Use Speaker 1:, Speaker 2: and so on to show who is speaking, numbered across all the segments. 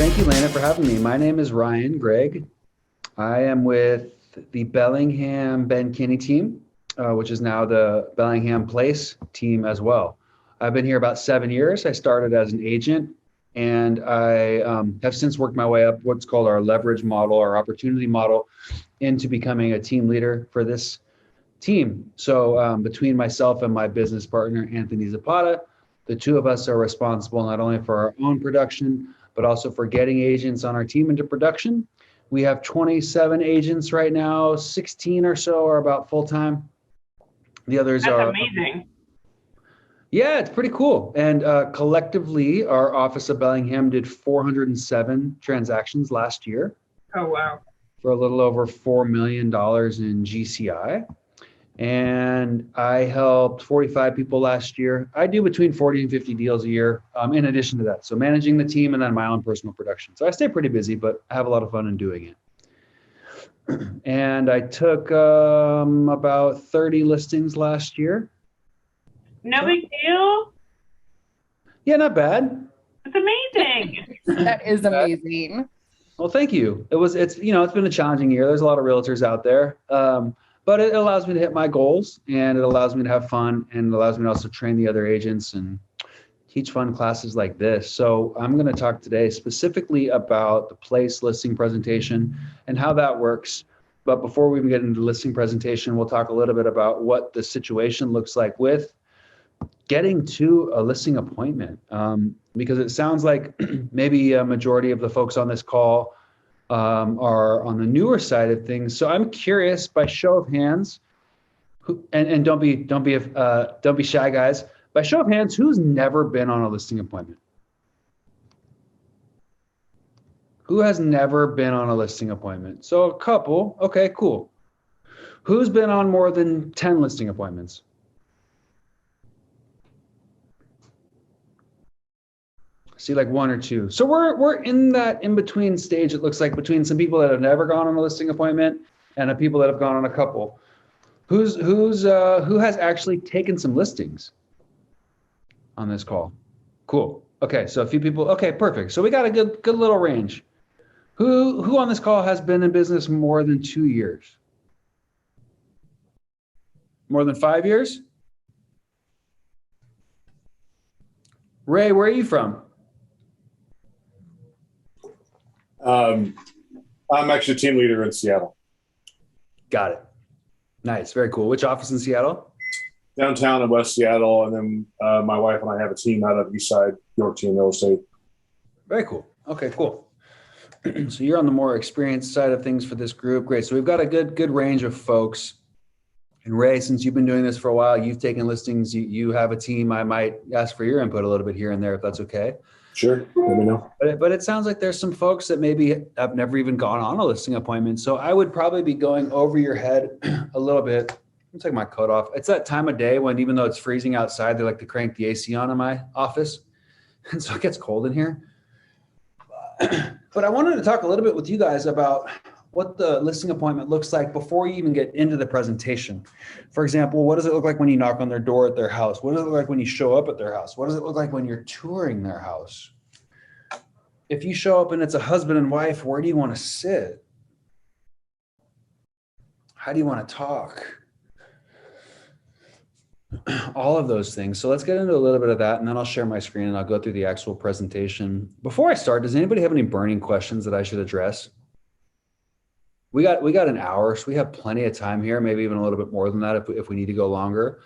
Speaker 1: Thank you, Lana, for having me. My name is Ryan Greigg. I am with the Bellingham Ben Kinney team, which is now the Bellingham Place team as well. I've been here about 7 years. I started as an agent, and I have since worked my way up what's called our leverage model, our opportunity model, into becoming a team leader for this team. So between myself and my business partner, Anthony Zapata, the two of us are responsible not only for our own production, but also for getting agents on our team into production. We have 27 agents right now, 16 or so are about full-time. The others
Speaker 2: That's
Speaker 1: are
Speaker 2: amazing.
Speaker 1: Yeah, it's pretty cool. And collectively, our office of Bellingham did 407 transactions last year
Speaker 2: Oh, wow.
Speaker 1: for a little over $4 million in GCI. And I helped 45 people last year. I do between 40 and 50 deals a year in addition to that. So managing the team and then my own personal production. So I stay pretty busy, but I have a lot of fun in doing it. And I took about 30 listings last year.
Speaker 2: No big deal.
Speaker 1: Yeah, not bad.
Speaker 2: It's amazing.
Speaker 3: That is amazing.
Speaker 1: Well, thank you. It's been a challenging year. There's a lot of realtors out there. But it allows me to hit my goals, and it allows me to have fun, and it allows me to also train the other agents and teach fun classes like this. So I'm going to talk today specifically about the place listing presentation and how that works. But before we even get into the listing presentation, we'll talk a little bit about what the situation looks like with getting to a listing appointment. Because it sounds like maybe a majority of the folks on this call are on the newer side of things. So I'm curious, by show of hands, and don't be shy, guys. By show of hands, who's never been on a listing appointment? Who has never been on a listing appointment? So a couple. Okay, cool. Who's been on more than 10 listing appointments? See, like one or two. So we're in that in-between stage, it looks like, between some people that have never gone on a listing appointment and the people that have gone on a couple. Who has actually taken some listings on this call? Cool. Okay, so a few people. Okay, perfect. So we got a good little range. Who on this call has been in business more than 2 years? More than 5 years? Ray, where are you from?
Speaker 4: I'm actually team leader in Seattle.
Speaker 1: Got it. Nice. Very cool. Which office in Seattle?
Speaker 4: Downtown in West Seattle. And then my wife and I have a team out of East Side, York Team Real Estate.
Speaker 1: Very cool. Okay, cool. So you're on the more experienced side of things for this group. Great. So we've got a good range of folks. And Ray, since you've been doing this for a while, you've taken listings, you have a team. I might ask for your input a little bit here and there, if that's okay.
Speaker 4: Sure. Let me know.
Speaker 1: But it sounds like there's some folks that maybe have never even gone on a listing appointment. So I would probably be going over your head a little bit. I'll take my coat off. It's that time of day when, even though it's freezing outside, they like to crank the AC on in my office. And so it gets cold in here. But I wanted to talk a little bit with you guys about what the listing appointment looks like before you even get into the presentation. For example, what does it look like when you knock on their door at their house? What does it look like when you show up at their house? What does it look like when you're touring their house? If you show up and it's a husband and wife, where do you want to sit? How do you want to talk? All of those things. So let's get into a little bit of that, and then I'll share my screen and I'll go through the actual presentation. Before I start, does anybody have any burning questions that I should address? We got an hour, so we have plenty of time here, maybe even a little bit more than that if we need to go longer.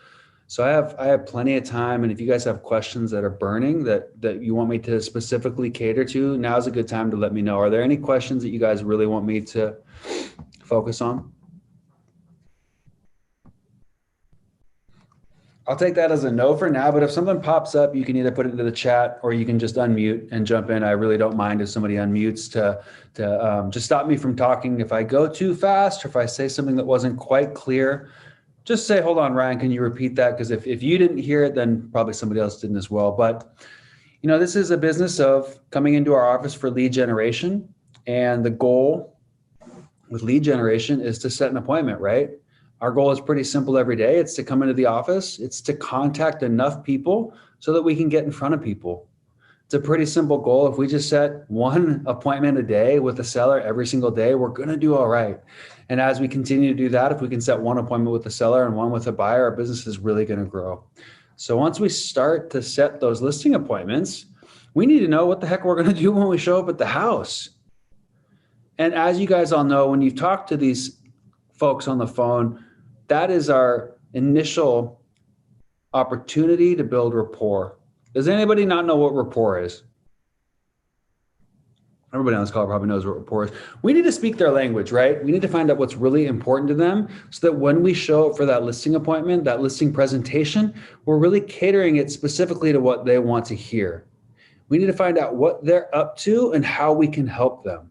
Speaker 1: So I have plenty of time, and if you guys have questions that are burning that you want me to specifically cater to, now's a good time to let me know. Are there any questions that you guys really want me to focus on? I'll take that as a no for now, but if something pops up, you can either put it into the chat or you can just unmute and jump in. I really don't mind if somebody unmutes to just stop me from talking. If I go too fast or if I say something that wasn't quite clear, just say, hold on, Ryan, can you repeat that? Because if you didn't hear it, then probably somebody else didn't as well. But, this is a business of coming into our office for lead generation. And the goal with lead generation is to set an appointment, right? Our goal is pretty simple every day. It's to come into the office. It's to contact enough people so that we can get in front of people. It's a pretty simple goal. If we just set one appointment a day with the seller every single day, we're going to do all right. And as we continue to do that, if we can set one appointment with the seller and one with a buyer, our business is really going to grow. So once we start to set those listing appointments, we need to know what the heck we're going to do when we show up at the house. And as you guys all know, when you talk to these folks on the phone, that is our initial opportunity to build rapport. Does anybody not know what rapport is? Everybody on this call probably knows what rapport is. We need to speak their language, right? We need to find out what's really important to them so that when we show up for that listing appointment, that listing presentation, we're really catering it specifically to what they want to hear. We need to find out what they're up to and how we can help them.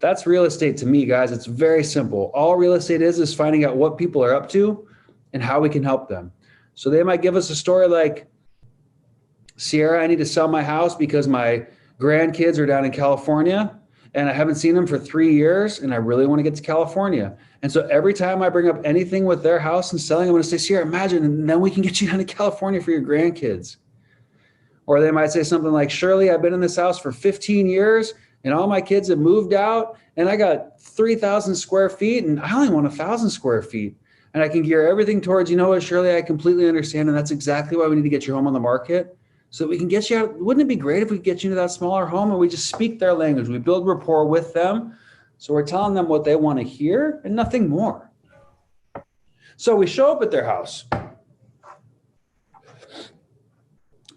Speaker 1: That's real estate to me, guys. It's very simple. All real estate is finding out what people are up to and how we can help them. So they might give us a story like, Sierra, I need to sell my house because my grandkids are down in California and I haven't seen them for 3 years and I really want to get to California. And so every time I bring up anything with their house and selling, I'm going to say, Sierra, imagine, and then we can get you down to California for your grandkids. Or they might say something like, Shirley, I've been in this house for 15 years and all my kids have moved out and I got 3,000 square feet and I only want 1,000 square feet. And I can gear everything towards, you know what, Shirley, I completely understand. And that's exactly why we need to get your home on the market so that we can get you out. Wouldn't it be great if we could get you into that smaller home and we just speak their language? We build rapport with them. So we're telling them what they want to hear and nothing more. So we show up at their house.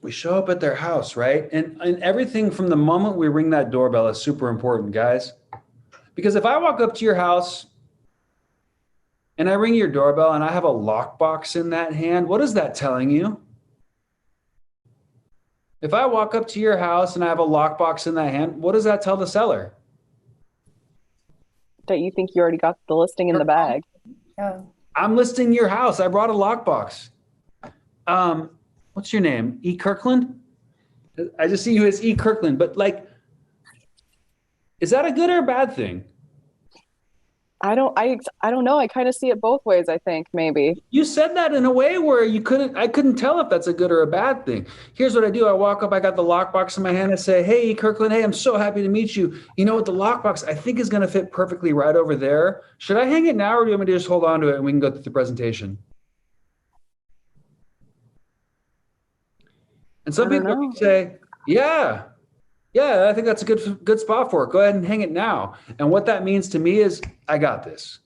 Speaker 1: We show up at their house, right? And everything from the moment we ring that doorbell is super important, guys. Because if I walk up to your house and I ring your doorbell and I have a lockbox in that hand, what is that telling you? If I walk up to your house and I have a lockbox in that hand, what does that tell the seller?
Speaker 3: That you think you already got the listing in the bag.
Speaker 5: Yeah.
Speaker 1: I'm listing your house. I brought a lockbox. What's your name? E. Kirkland? I just see you as E. Kirkland, but like, is that a good or a bad thing?
Speaker 3: I don't know. I kind of see it both ways, I think, maybe.
Speaker 1: You said that in a way where I couldn't tell if that's a good or a bad thing. Here's what I do. I walk up, I got the lockbox in my hand. I say, hey, E. Kirkland, hey, I'm so happy to meet you. You know what? The lockbox I think is going to fit perfectly right over there. Should I hang it now or do you want me to just hold on to it and we can go through the presentation? And some people say, yeah, I think that's a good spot for it. Go ahead and hang it now. And what that means to me is I got this.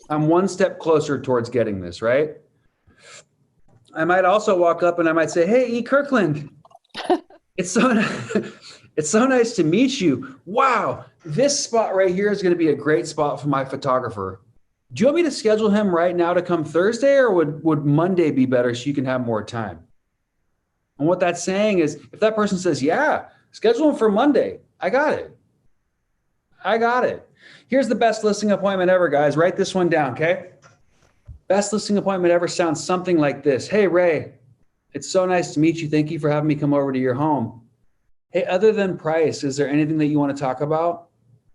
Speaker 1: I'm one step closer towards getting this, right? I might also walk up and I might say, hey, E. Kirkland, it's so nice to meet you. Wow, this spot right here is going to be a great spot for my photographer. Do you want me to schedule him right now to come Thursday or would Monday be better so you can have more time? And what that's saying is if that person says, yeah, schedule him for Monday. I got it. Here's the best listing appointment ever, guys. Write this one down, okay? Best listing appointment ever sounds something like this. Hey, Ray, it's so nice to meet you. Thank you for having me come over to your home. Hey, other than price, is there anything that you want to talk about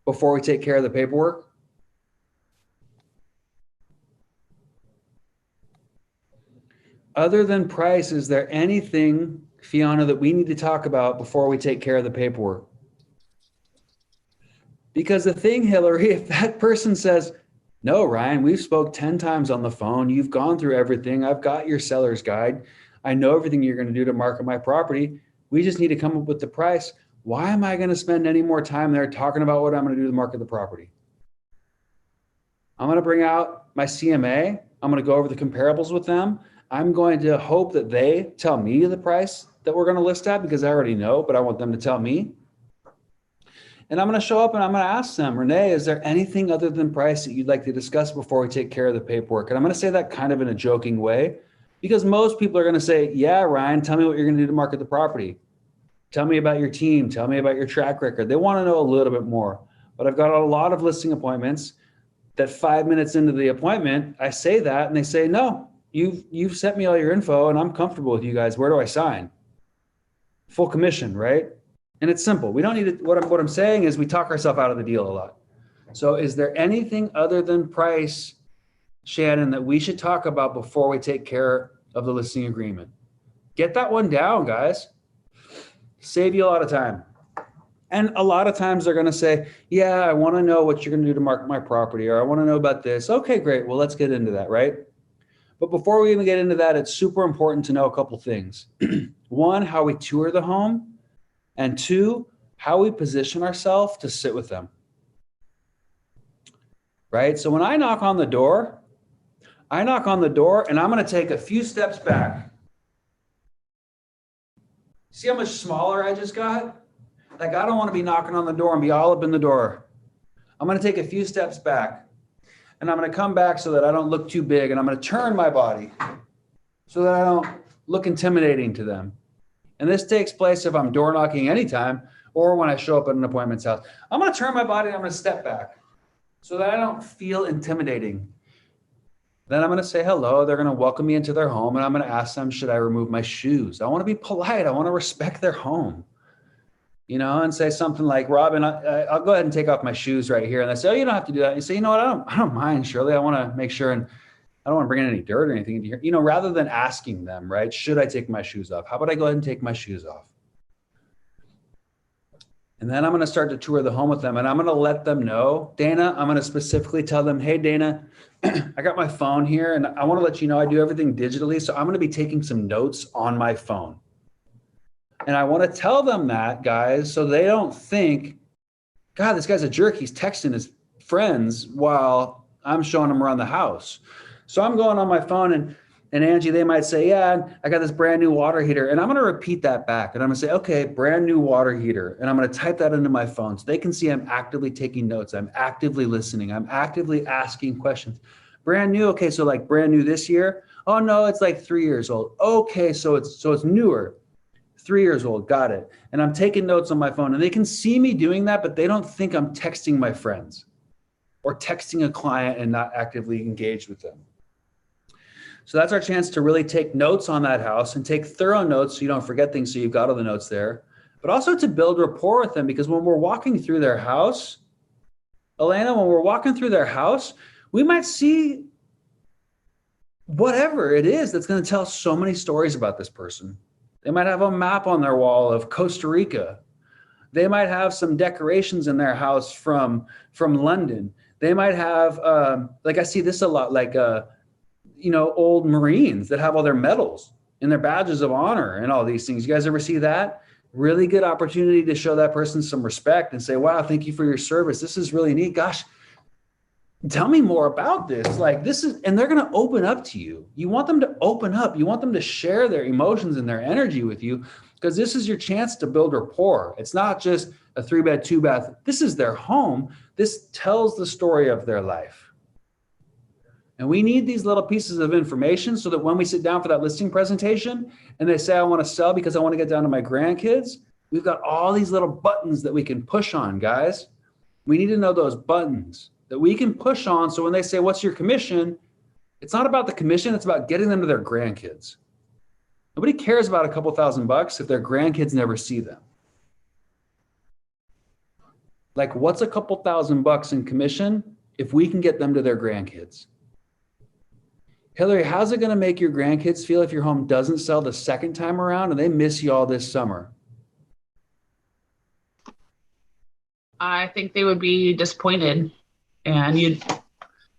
Speaker 1: before we take care of the paperwork? Other than price, is there anything, Fiona, that we need to talk about before we take care of the paperwork? Because the thing, Hillary, if that person says, no, Ryan, we've spoke 10 times on the phone. You've gone through everything. I've got your seller's guide. I know everything you're going to do to market my property. We just need to come up with the price. Why am I going to spend any more time there talking about what I'm going to do to market the property? I'm going to bring out my CMA. I'm going to go over the comparables with them. I'm going to hope that they tell me the price that we're going to list at because I already know, but I want them to tell me. And I'm going to show up and I'm going to ask them, Renee, is there anything other than price that you'd like to discuss before we take care of the paperwork? And I'm going to say that kind of in a joking way because most people are going to say, yeah, Ryan, tell me what you're going to do to market the property. Tell me about your team. Tell me about your track record. They want to know a little bit more. But I've got a lot of listing appointments that 5 minutes into the appointment, I say that and they say, no, you've sent me all your info and I'm comfortable with you guys. Where do I sign? Full commission, right? And it's simple. We don't need to, what I'm saying is we talk ourselves out of the deal a lot. So is there anything other than price, Shannon, that we should talk about before we take care of the listing agreement? Get that one down, guys. Save you a lot of time. And a lot of times they're going to say, yeah, I want to know what you're going to do to market my property, or I want to know about this. Okay, great. Well, let's get into that, right? But before we even get into that, it's super important to know a couple things. One, how we tour the home, and two, how we position ourselves to sit with them. Right? So when I knock on the door and I'm going to take a few steps back. See how much smaller I just got? Like, I don't want to be knocking on the door and be all up in the door. I'm going to take a few steps back, and I'm going to come back so that I don't look too big, and I'm going to turn my body so that I don't look intimidating to them. And this takes place if I'm door knocking anytime or when I show up at an appointment's house. I'm going to turn my body and I'm going to step back so that I don't feel intimidating. Then I'm going to say hello. They're going to welcome me into their home, and I'm going to ask them, should I remove my shoes? I want to be polite. I want to respect their home. You know, and say something like, Robin, I'll go ahead and take off my shoes right here. And they say, oh, you don't have to do that. And you say, you know what? I don't mind, Shirley. I want to make sure, and I don't want to bring in any dirt or anything into here. You know, rather than asking them, right? Should I take my shoes off? How about I go ahead and take my shoes off? And then I'm going to start to tour the home with them, and I'm going to let them know, Dana, I'm going to specifically tell them, hey, Dana, I got my phone here, and I want to let you know I do everything digitally. So I'm going to be taking some notes on my phone. And I want to tell them that, guys, so they don't think, God, this guy's a jerk. He's texting his friends while I'm showing them around the house. So I'm going on my phone, and Angie, they might say, yeah, I got this brand new water heater. And I'm going to repeat that back. And I'm going to say, okay, brand new water heater. And I'm going to type that into my phone so they can see I'm actively taking notes. I'm actively listening. I'm actively asking questions. Brand new. Okay, so like brand new this year. Oh, no, it's like 3 years old. Okay, so it's newer. 3 years old. Got it. And I'm taking notes on my phone, and they can see me doing that, but they don't think I'm texting my friends or texting a client and not actively engaged with them. So that's our chance to really take notes on that house and take thorough notes so you don't forget things, so you've got all the notes there, but also to build rapport with them, because when we're walking through their house, Elena, when we're walking through their house, we might see whatever it is that's going to tell so many stories about this person. They might have a map on their wall of Costa Rica. They might have some decorations in their house from London. They might have, like I see this a lot, like, old Marines that have all their medals and their badges of honor and all these things. You guys ever see that? Really good opportunity to show that person some respect and say, wow, thank you for your service. This is really neat. Gosh, tell me more about this. Like this is, and they're going to open up to you. You want them to open up. You want them to share their emotions and their energy with you, because this is your chance to build rapport. It's not just a 3-bed, 2-bath. This is their home. This tells the story of their life. And we need these little pieces of information so that when we sit down for that listing presentation and they say, I want to sell because I want to get down to my grandkids, we've got all these little buttons that we can push on, guys. We need to know those buttons that we can push on. So when they say, what's your commission? It's not about the commission. It's about getting them to their grandkids. Nobody cares about a couple $1,000 if their grandkids never see them. Like, what's a couple $1,000 in commission if we can get them to their grandkids? Hillary, how's it going to make your grandkids feel if your home doesn't sell the second time around and they miss you all this summer?
Speaker 5: I think they would be disappointed. And you'd,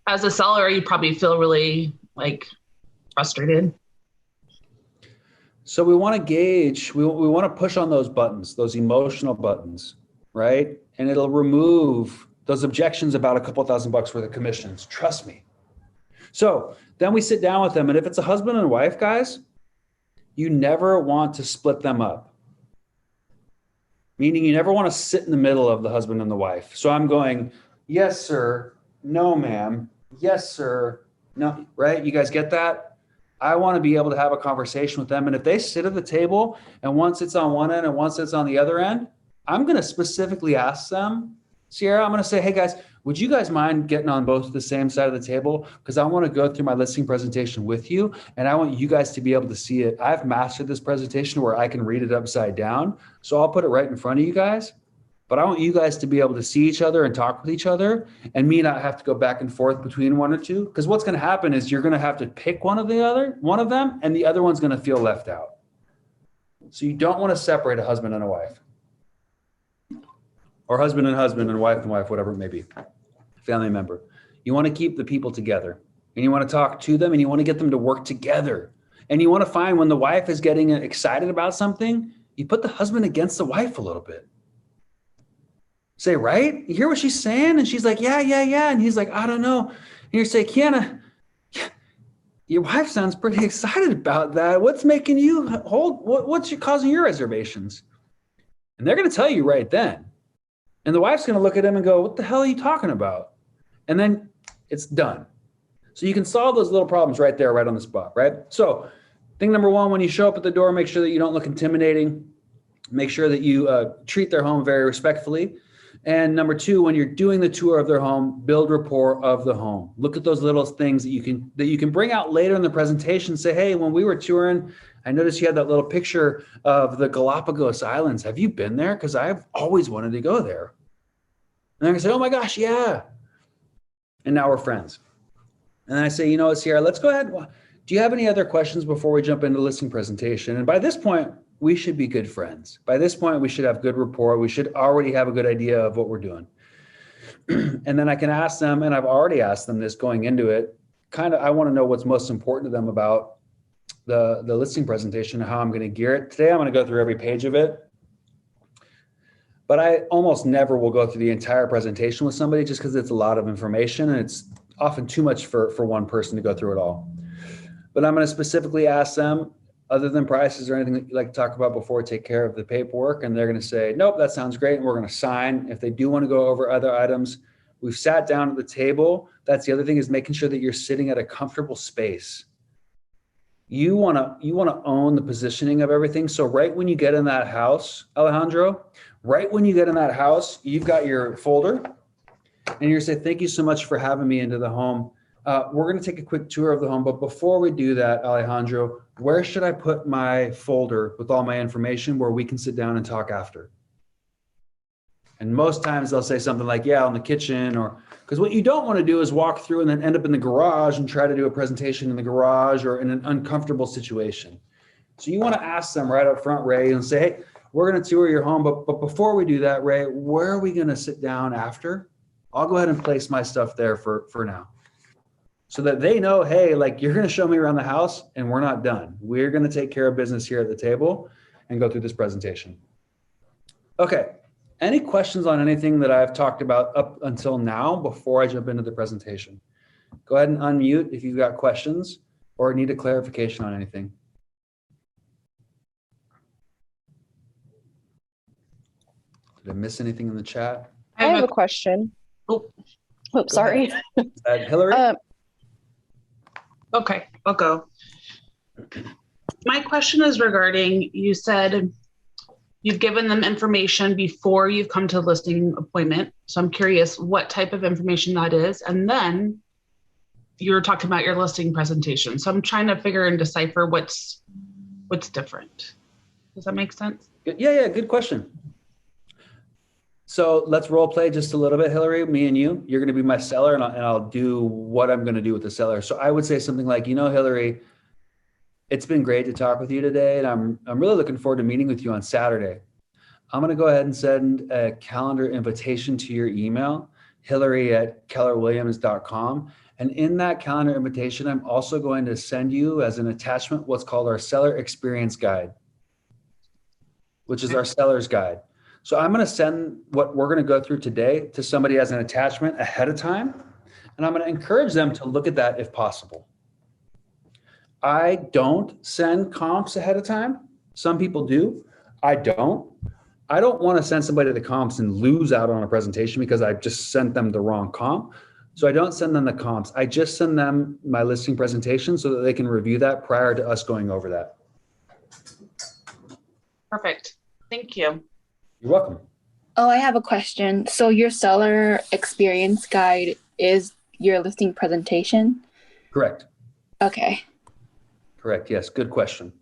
Speaker 5: as a seller, you'd probably feel really frustrated.
Speaker 1: So we want to gauge, we want to push on those buttons, those emotional buttons, right? And it'll remove those objections about a couple $1,000 worth of commissions. Trust me. So then we sit down with them. And if it's a husband and wife, guys, you never want to split them up. Meaning you never want to sit in the middle of the husband and the wife. So I'm going, yes, sir. No, ma'am. Yes, sir. No, right? You guys get that? I want to be able to have a conversation with them. And if they sit at the table and one sits on one end and one sits on the other end, I'm going to specifically ask them, Sierra, I'm going to say, hey guys, would you guys mind getting on both the same side of the table? Because I want to go through my listing presentation with you, and I want you guys to be able to see it. I've mastered this presentation where I can read it upside down. So I'll put it right in front of you guys, but I want you guys to be able to see each other and talk with each other, and me not have to go back and forth between one or two. Because what's going to happen is you're going to have to pick one of them, and the other one's going to feel left out. So you don't want to separate a husband and a wife, or husband and wife, whatever it may be, family member. You want to keep the people together, and you want to talk to them, and you want to get them to work together. And you want to find when the wife is getting excited about something, you put the husband against the wife a little bit. Say, right? You hear what she's saying? And she's like, yeah. And he's like, I don't know. And you say, Kiana, your wife sounds pretty excited about that. What's making you hold? What's causing your reservations? And they're going to tell you right then. And the wife's going to look at him and go, what the hell are you talking about? And then it's done. So you can solve those little problems right there, right on the spot, right? So thing number one, when you show up at the door, make sure that you don't look intimidating. Make sure that you treat their home very respectfully. And number two, when you're doing the tour of their home, build rapport of the home. Look at those little things that you can bring out later in the presentation. Say, hey, when we were touring, I noticed you had that little picture of the Galapagos Islands. Have you been there? Because I've always wanted to go there. And they're going to say, oh my gosh, yeah. And now we're friends. And then I say, Sierra, let's go ahead. Do you have any other questions before we jump into the listing presentation? And by this point, we should be good friends. By this point, we should have good rapport. We should already have a good idea of what we're doing. And then I can ask them, and I've already asked them this going into it, I want to know what's most important to them about the listing presentation and how I'm going to gear it. Today, I'm going to go through every page of it. But I almost never will go through the entire presentation with somebody just because it's a lot of information and it's often too much for one person to go through it all. But I'm going to specifically ask them, other than prices or anything that you like to talk about before we take care of the paperwork, and they're going to say, nope, that sounds great, and we're going to sign. If they do want to go over other items, we've sat down at the table. That's the other thing, is making sure that you're sitting at a comfortable space. You want to own the positioning of everything. So right when you get in that house, Alejandro, right when you get in that house, you've got your folder, and you're saying, thank you so much for having me into the home. We're going to take a quick tour of the home. But before we do that, Alejandro, where should I put my folder with all my information where we can sit down and talk after? And most times they'll say something like, yeah, on the kitchen, or because what you don't want to do is walk through and then end up in the garage and try to do a presentation in the garage or in an uncomfortable situation. So you want to ask them right up front, Ray, and say, hey, we're going to tour your home. But before we do that, Ray, where are we going to sit down after? I'll go ahead and place my stuff there for now. So that they know, hey, like, you're going to show me around the house and we're not done. We're going to take care of business here at the table and go through this presentation. Okay. Any questions on anything that I've talked about up until now before I jump into the presentation? Go ahead and unmute if you've got questions or need a clarification on anything. Did I miss anything in the chat?
Speaker 3: I have a question.
Speaker 5: Oh,
Speaker 3: sorry.
Speaker 1: Hillary?
Speaker 5: okay, I'll go. My question is regarding, you said you've given them information before you've come to a listing appointment. So I'm curious what type of information that is. And then you were talking about your listing presentation. So I'm trying to figure and decipher what's different. Does that make sense?
Speaker 1: Yeah, good question. So let's role play just a little bit, Hillary, me and you. You're going to be my seller, and I'll do what I'm going to do with the seller. So I would say something like, Hillary, it's been great to talk with you today, and I'm really looking forward to meeting with you on Saturday. I'm going to go ahead and send a calendar invitation to your email, hillary@kellerwilliams.com. And in that calendar invitation, I'm also going to send you as an attachment what's called our seller experience guide, which is our seller's guide. So I'm going to send what we're going to go through today to somebody as an attachment ahead of time. And I'm going to encourage them to look at that if possible. I don't send comps ahead of time. Some people do. I don't. I don't want to send somebody the comps and lose out on a presentation because I just sent them the wrong comp. So I don't send them the comps. I just send them my listing presentation so that they can review that prior to us going over that.
Speaker 5: Perfect. Thank you.
Speaker 1: You're welcome.
Speaker 6: Oh, I have a question. So your seller experience guide is your listing presentation?
Speaker 1: Correct.
Speaker 6: Okay.
Speaker 1: Correct. Yes. Good question.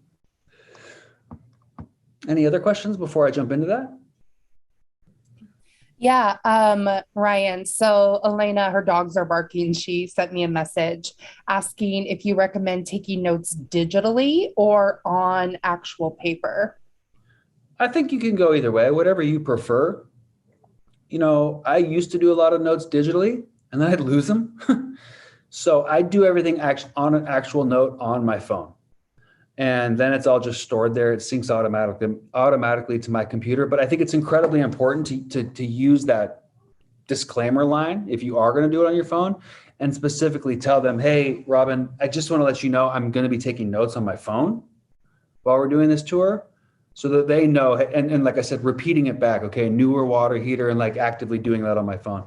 Speaker 1: Any other questions before I jump into that?
Speaker 7: Yeah, Ryan. So Elena, her dogs are barking. She sent me a message asking if you recommend taking notes digitally or on actual paper.
Speaker 1: I think you can go either way, whatever you prefer. You know, I used to do a lot of notes digitally and then I'd lose them. So I do everything on an actual note on my phone. And then it's all just stored there. It syncs automatically to my computer. But I think it's incredibly important to use that disclaimer line if you are going to do it on your phone, and specifically tell them, hey, Robin, I just want to let you know I'm going to be taking notes on my phone while we're doing this tour, so that they know. And like I said, repeating it back, okay, newer water heater, and like actively doing that on my phone.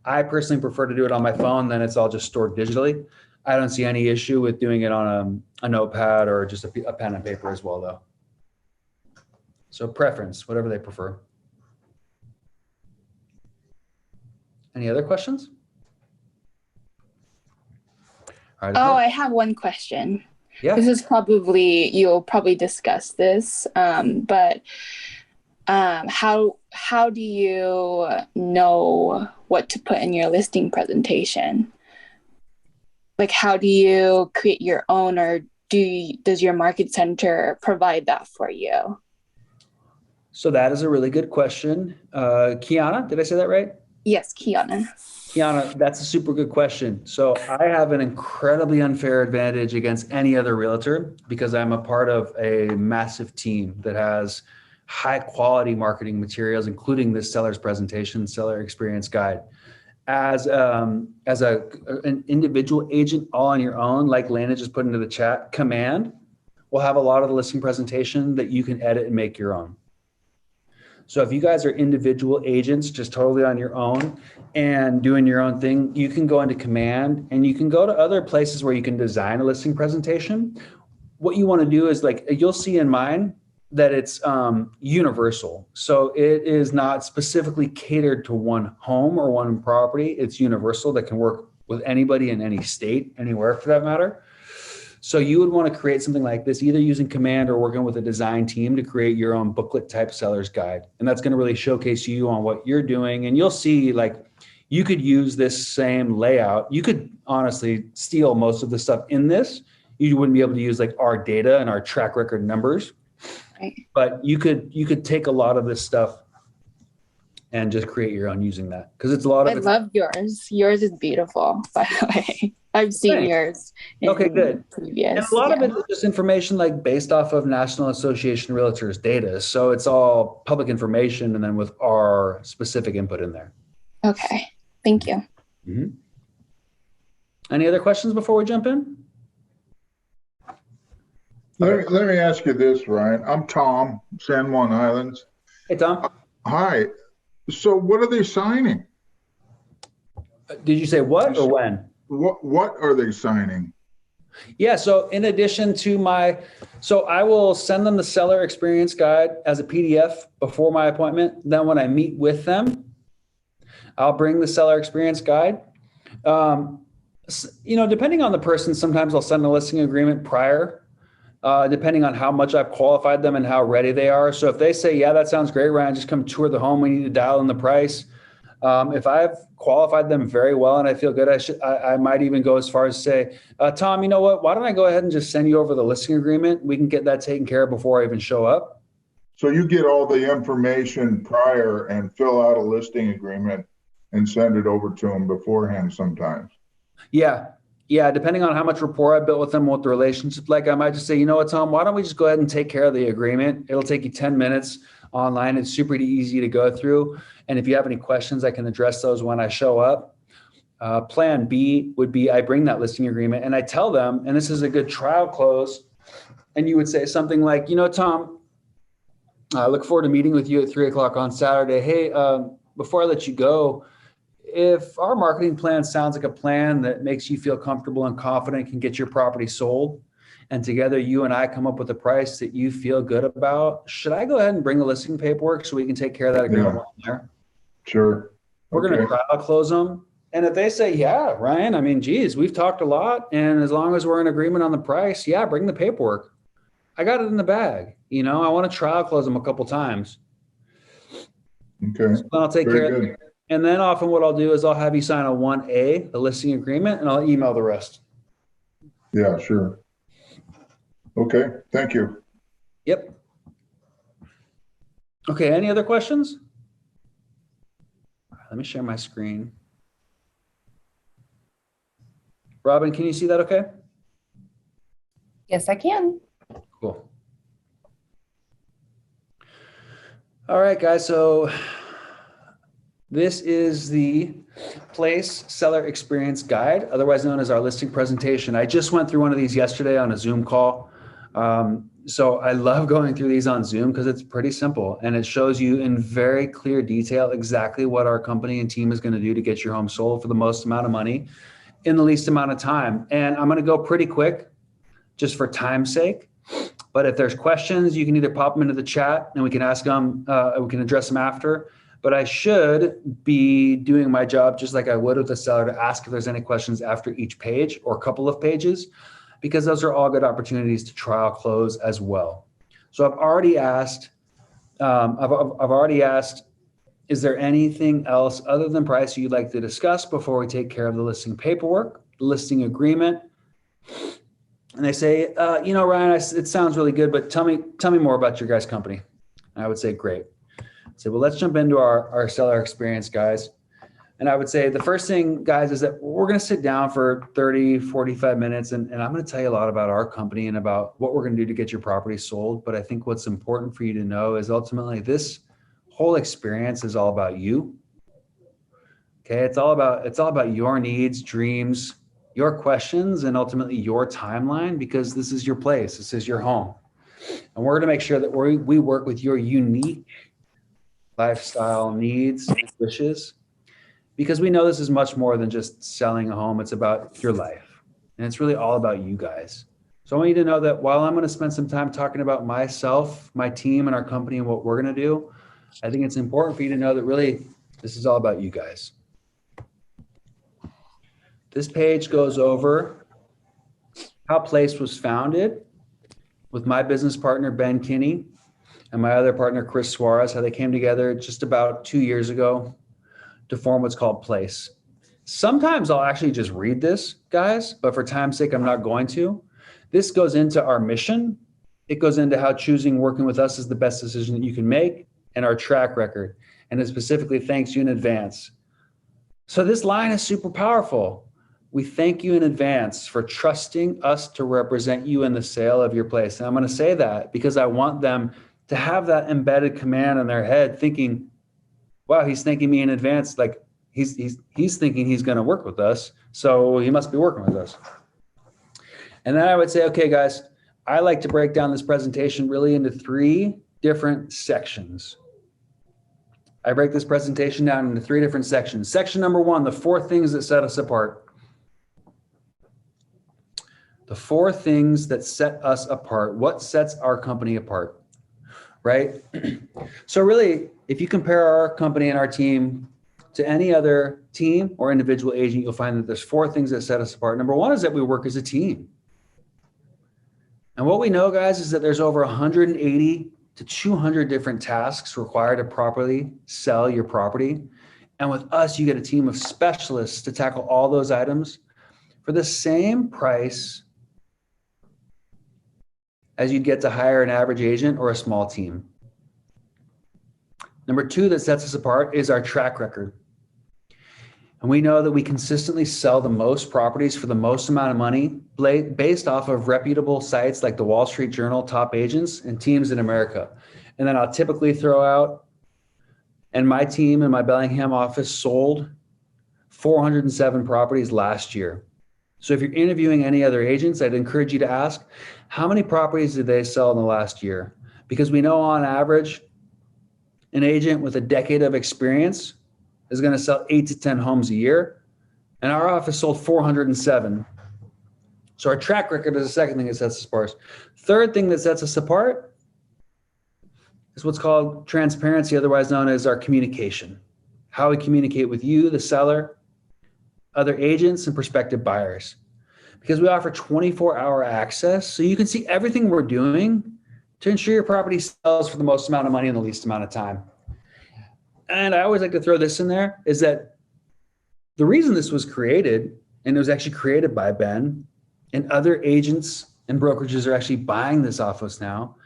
Speaker 1: I personally prefer to do it on my phone, then it's all just stored digitally. I don't see any issue with doing it on a notepad or just a pen and paper as well, though. So preference, whatever they prefer. Any other questions? All right,
Speaker 6: I have one question.
Speaker 1: Yeah.
Speaker 6: This is probably, you'll probably discuss this, but how do you know what to put in your listing presentation? Like, how do you create your own, or does your market center provide that for you?
Speaker 1: So that is a really good question. Kiana, did I say that right?
Speaker 6: Yes, Kiana.
Speaker 1: Kiana, that's a super good question. So I have an incredibly unfair advantage against any other realtor because I'm a part of a massive team that has high quality marketing materials, including this seller's presentation, seller experience guide. As an individual agent all on your own, like Lana just put into the chat, Command will have a lot of the listing presentation that you can edit and make your own. So if you guys are individual agents, just totally on your own and doing your own thing, you can go into Command and you can go to other places where you can design a listing presentation. What you want to do is, like, you'll see in mine that it's universal. So it is not specifically catered to one home or one property. It's universal, that can work with anybody in any state, anywhere for that matter. So you would want to create something like this, either using Command or working with a design team to create your own booklet type seller's guide. And that's going to really showcase you on what you're doing. And you'll see, like, you could use this same layout. You could honestly steal most of the stuff in this. You wouldn't be able to use like our data and our track record numbers. Right. But you could take a lot of this stuff and just create your own using that, because it's a lot of.
Speaker 6: I love yours. Yours is beautiful, by the way. I've seen yours.
Speaker 1: Okay, good.
Speaker 6: Previous.
Speaker 1: And a lot of it is just information like based off of National Association of Realtors data. So it's all public information, and then with our specific input in there.
Speaker 6: Okay, thank you.
Speaker 1: Mm-hmm. Any other questions before we jump in?
Speaker 8: Let me ask you this, Ryan. I'm Tom, San Juan Islands.
Speaker 1: Hey, Tom.
Speaker 8: Hi. So what are they signing?
Speaker 1: Did you say what or when?
Speaker 8: What are they signing?
Speaker 1: Yeah, so in addition to I will send them the seller experience guide as a PDF before my appointment. Then when I meet with them, I'll bring the seller experience guide. Depending on the person, sometimes I'll send a listing agreement prior, depending on how much I've qualified them and how ready they are. So if they say, yeah, that sounds great, Ryan, just come tour the home, we need to dial in the price. If I've qualified them very well and I feel good, I might even go as far as say, Tom, you know what, why don't I go ahead and just send you over the listing agreement? We can get that taken care of before I even show up.
Speaker 8: So you get all the information prior and fill out a listing agreement and send it over to them beforehand sometimes.
Speaker 1: Yeah, depending on how much rapport I built with them, what the relationship like, I might just say, you know what, Tom, why don't we just go ahead and take care of the agreement? It'll take you 10 minutes online. It's super easy to go through. And if you have any questions, I can address those when I show up. Plan B would be I bring that listing agreement and I tell them, and this is a good trial close, and you would say something like, you know, Tom, I look forward to meeting with you at 3:00 on Saturday. Hey, before I let you go, if our marketing plan sounds like a plan that makes you feel comfortable and confident, can get your property sold, and together you and I come up with a price that you feel good about, should I go ahead and bring the listing paperwork so we can take care of that agreement there?
Speaker 8: Sure.
Speaker 1: We're going to trial close them. And if they say, yeah, Ryan, I mean, geez, we've talked a lot. And as long as we're in agreement on the price, yeah, bring the paperwork. I got it in the bag. You know, I want to trial close them a couple times.
Speaker 8: Okay.
Speaker 1: So then I'll take care of it. And then often what I'll do is I'll have you sign a 1A, the listing agreement, and I'll email the rest.
Speaker 8: Yeah, sure. Okay. Thank you.
Speaker 1: Yep. Okay, any other questions? Let me share my screen. Robin, can you see that okay?
Speaker 7: Yes, I can.
Speaker 1: Cool. All right, guys, so this is the Place Seller Experience Guide, otherwise known as our listing presentation. I just went through one of these yesterday on a Zoom call. So I love going through these on Zoom because it's pretty simple and it shows you in very clear detail exactly what our company and team is going to do to get your home sold for the most amount of money in the least amount of time. And I'm going to go pretty quick just for time's sake. But if there's questions, you can either pop them into the chat and we can ask them, we can address them after. But I should be doing my job just like I would with the seller to ask if there's any questions after each page or a couple of pages, because those are all good opportunities to trial close as well. So I've already asked, is there anything else other than price you'd like to discuss before we take care of the listing paperwork, the listing agreement? And they say, you know, Ryan, it sounds really good, but tell me more about your guys' company. And I would say, great. I'd say, well, let's jump into our seller experience, guys. And I would say the first thing, guys, is that we're going to sit down for 30, 45 minutes, and I'm going to tell you a lot about our company and about what we're going to do to get your property sold. But I think what's important for you to know is ultimately this whole experience is all about you. Okay, it's all about your needs, dreams, your questions, and ultimately your timeline, because this is your place, this is your home. And we're going to make sure that we work with your unique lifestyle needs and wishes, because we know this is much more than just selling a home. It's about your life. And it's really all about you guys. So I want you to know that while I'm going to spend some time talking about myself, my team, and our company and what we're going to do, I think it's important for you to know that really this is all about you guys. This page goes over how Place was founded with my business partner, Ben Kinney, and my other partner, Chris Suarez, how they came together just about 2 years ago to form what's called Place. Sometimes I'll actually just read this, guys, but for time's sake, I'm not going to. This goes into our mission. It goes into how choosing working with us is the best decision that you can make, and our track record. And it specifically thanks you in advance. So this line is super powerful. We thank you in advance for trusting us to represent you in the sale of your place. And I'm going to say that because I want them to have that embedded command in their head, thinking, wow, he's thanking me in advance. Like he's thinking he's going to work with us. So he must be working with us. And then I would say, okay, guys, I like to break down this presentation really into 3 different sections. I break this presentation down into 3 different sections. Section number 1, the 4 things that set us apart. The 4 things that set us apart. What sets our company apart, right? So really, if you compare our company and our team to any other team or individual agent, you'll find that there's 4 things that set us apart. Number 1 is that we work as a team. And what we know, guys, is that there's over 180 to 200 different tasks required to properly sell your property. And with us, you get a team of specialists to tackle all those items for the same price as you'd get to hire an average agent or a small team. Number 2 that sets us apart is our track record. And we know that we consistently sell the most properties for the most amount of money based off of reputable sites like the Wall Street Journal, top agents, and teams in America. And then I'll typically throw out, and my team in my Bellingham office sold 407 properties last year. So if you're interviewing any other agents, I'd encourage you to ask, how many properties did they sell in the last year? Because we know on average, an agent with a decade of experience is going to sell 8 to 10 homes a year. And our office sold 407. So our track record is the second thing that sets us apart. Third thing that sets us apart is what's called transparency, otherwise known as our communication. How we communicate with you, the seller, other agents, and prospective buyers. Because we offer 24-hour access, so you can see everything we're doing to ensure your property sells for the most amount of money in the least amount of time. And I always like to throw this in there, is that the reason this was created, and it was actually created by Ben, and other agents and brokerages are actually buying this off us now,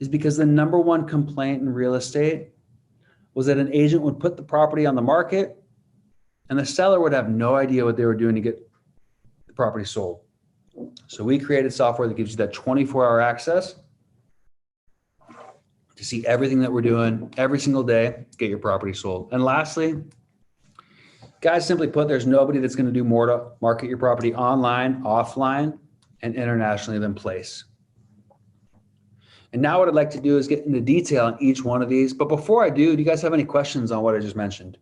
Speaker 1: is because the number one complaint in real estate was that an agent would put the property on the market and the seller would have no idea what they were doing to get the property sold. So we created software that gives you that 24-hour access to see everything that we're doing every single day to get your property sold. And lastly, guys, simply put, there's nobody that's going to do more to market your property online, offline, and internationally than Place. And now what I'd like to do is get into detail on each one of these. But before I do you guys have any questions on what I just mentioned?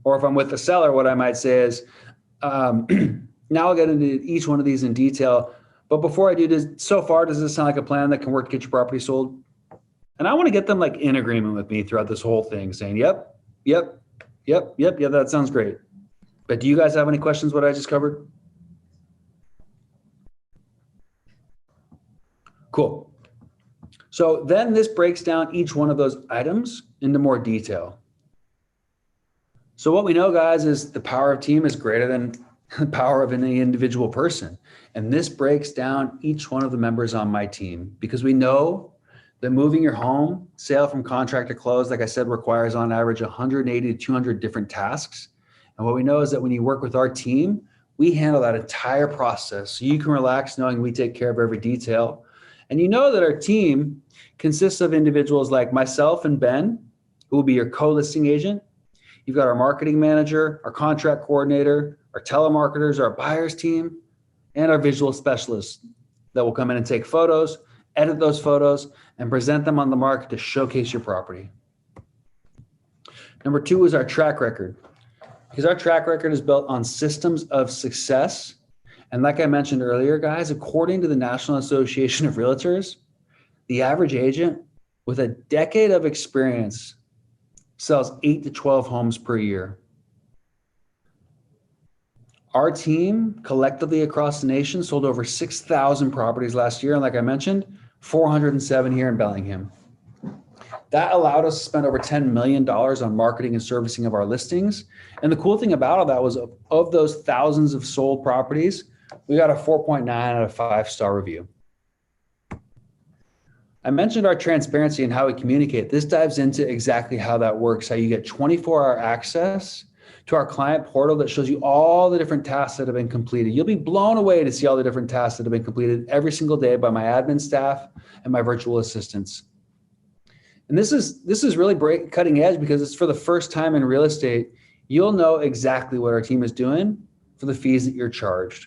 Speaker 1: Or if I'm with the seller, what I might say is, now I'll get into each one of these in detail. But before I do, so far, does this sound like a plan that can work to get your property sold? And I want to get them like in agreement with me throughout this whole thing, saying, yep, that sounds great. But do you guys have any questions what I just covered? Cool. So then this breaks down each one of those items into more detail. So what we know, guys, is the power of team is greater than the power of any individual person. And this breaks down each one of the members on my team, because we know that moving your home, sale from contract to close, like I said, requires on average 180 to 200 different tasks. And what we know is that when you work with our team, we handle that entire process. So you can relax knowing we take care of every detail. And you know that our team consists of individuals like myself and Ben, who will be your co-listing agent. You've got our marketing manager, our contract coordinator, our telemarketers, our buyers team, and our visual specialists that will come in and take photos, edit those photos, and present them on the market to showcase your property. Number 2 is our track record, because our track record is built on systems of success. And like I mentioned earlier, guys, according to the National Association of Realtors, the average agent with a decade of experience sells 8 to 12 homes per year. Our team collectively across the nation sold over 6,000 properties last year. And like I mentioned, 407 here in Bellingham. That allowed us to spend over $10 million on marketing and servicing of our listings. And the cool thing about all that was of those thousands of sold properties, we got a 4.9 out of 5-star review. I mentioned our transparency and how we communicate. This dives into exactly how that works, how you get 24-hour access to our client portal that shows you all the different tasks that have been completed. You'll be blown away to see all the different tasks that have been completed every single day by my admin staff and my virtual assistants. And this is really cutting edge, because it's for the first time in real estate, you'll know exactly what our team is doing for the fees that you're charged.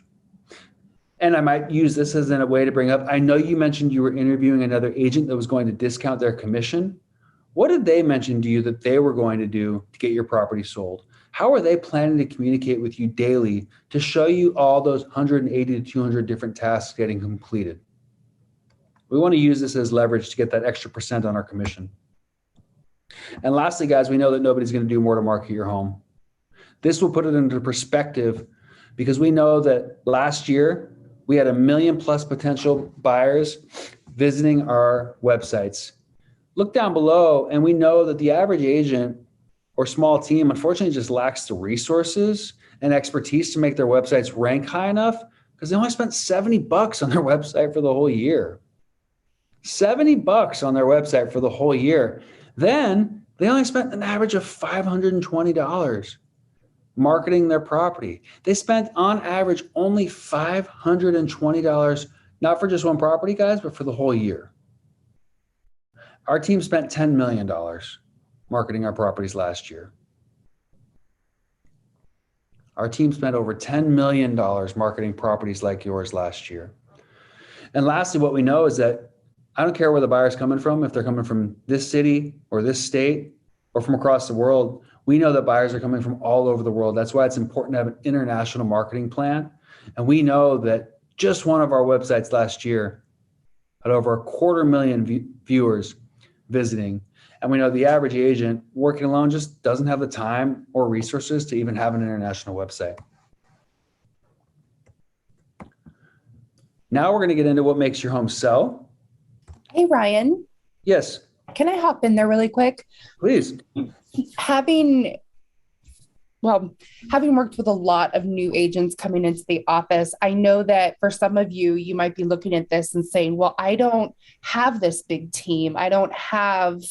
Speaker 1: And I might use this as a way to bring up, I know you mentioned you were interviewing another agent that was going to discount their commission. What did they mention to you that they were going to do to get your property sold? How are they planning to communicate with you daily to show you all those 180 to 200 different tasks getting completed? We want to use this as leverage to get that extra % on our commission. And lastly, guys, we know that nobody's going to do more to market your home. This will put it into perspective, because we know that last year we had 1 million+ potential buyers visiting our websites. Look down below, and we know that the average agent or small team unfortunately just lacks the resources and expertise to make their websites rank high enough, because they only spent $70 on their website for the whole year. $70 on their website for the whole year. Then they only spent an average of $520 marketing their property. They spent on average only $520, not for just one property, guys, but for the whole year. Our team spent $10 million marketing our properties last year. Our team spent over $10 million marketing properties like yours last year. And lastly, what we know is that I don't care where the buyer's coming from, if they're coming from this city or this state or from across the world, we know that buyers are coming from all over the world. That's why it's important to have an international marketing plan. And we know that just one of our websites last year had over 250,000 viewers visiting. And we know the average agent working alone just doesn't have the time or resources to even have an international website. Now we're going to get into what makes your home sell.
Speaker 7: Hey, Ryan.
Speaker 1: Yes.
Speaker 7: Can I hop in there really quick?
Speaker 1: Please.
Speaker 7: Having well, having worked with a lot of new agents coming into the office, I know that for some of you, you might be looking at this and saying, well, I don't have this big team. I don't have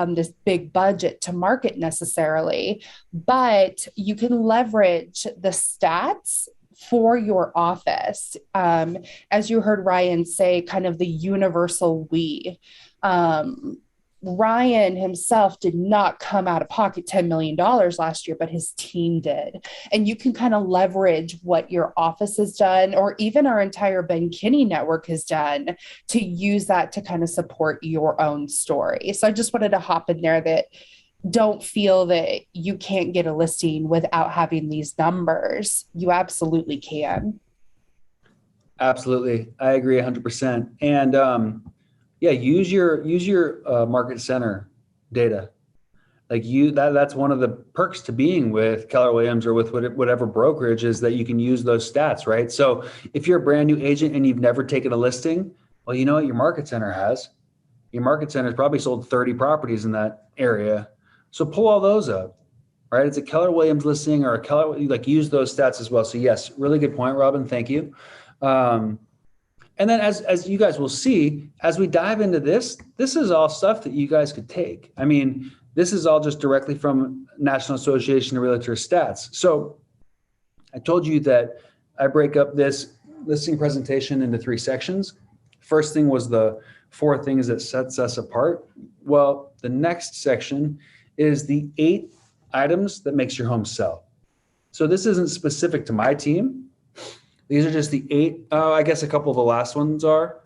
Speaker 7: this big budget to market necessarily, but you can leverage the stats for your office. As you heard Ryan say, kind of the universal we. Ryan himself did not come out of pocket $10 million last year, but his team did. And you can kind of leverage what your office has done, or even our entire Ben Kinney network has done, to use that to kind of support your own story. So I just wanted to hop in there that don't feel that you can't get a listing without having these numbers. You absolutely can.
Speaker 1: Absolutely. I agree 100%. And yeah, use your market center data. Like that's one of the perks to being with Keller Williams or with whatever brokerage is that you can use those stats, right? So if you're a brand new agent and you've never taken a listing, well, you know what your market center has? Your market center has probably sold 30 properties in that area. So pull all those up, right? It's a Keller Williams listing or a Keller, like use those stats as well. So yes, really good point, Robin. Thank you. And then as you guys will see, as we dive into this is all stuff that you guys could take. I mean, this is all just directly from National Association of Realtors stats. So I told you that I break up this listing presentation into 3 sections. First thing was the 4 things that sets us apart. Well, the next section is the 8 items that makes your home sell. So this isn't specific to my team. These are just the 8. I guess a couple of the last ones are,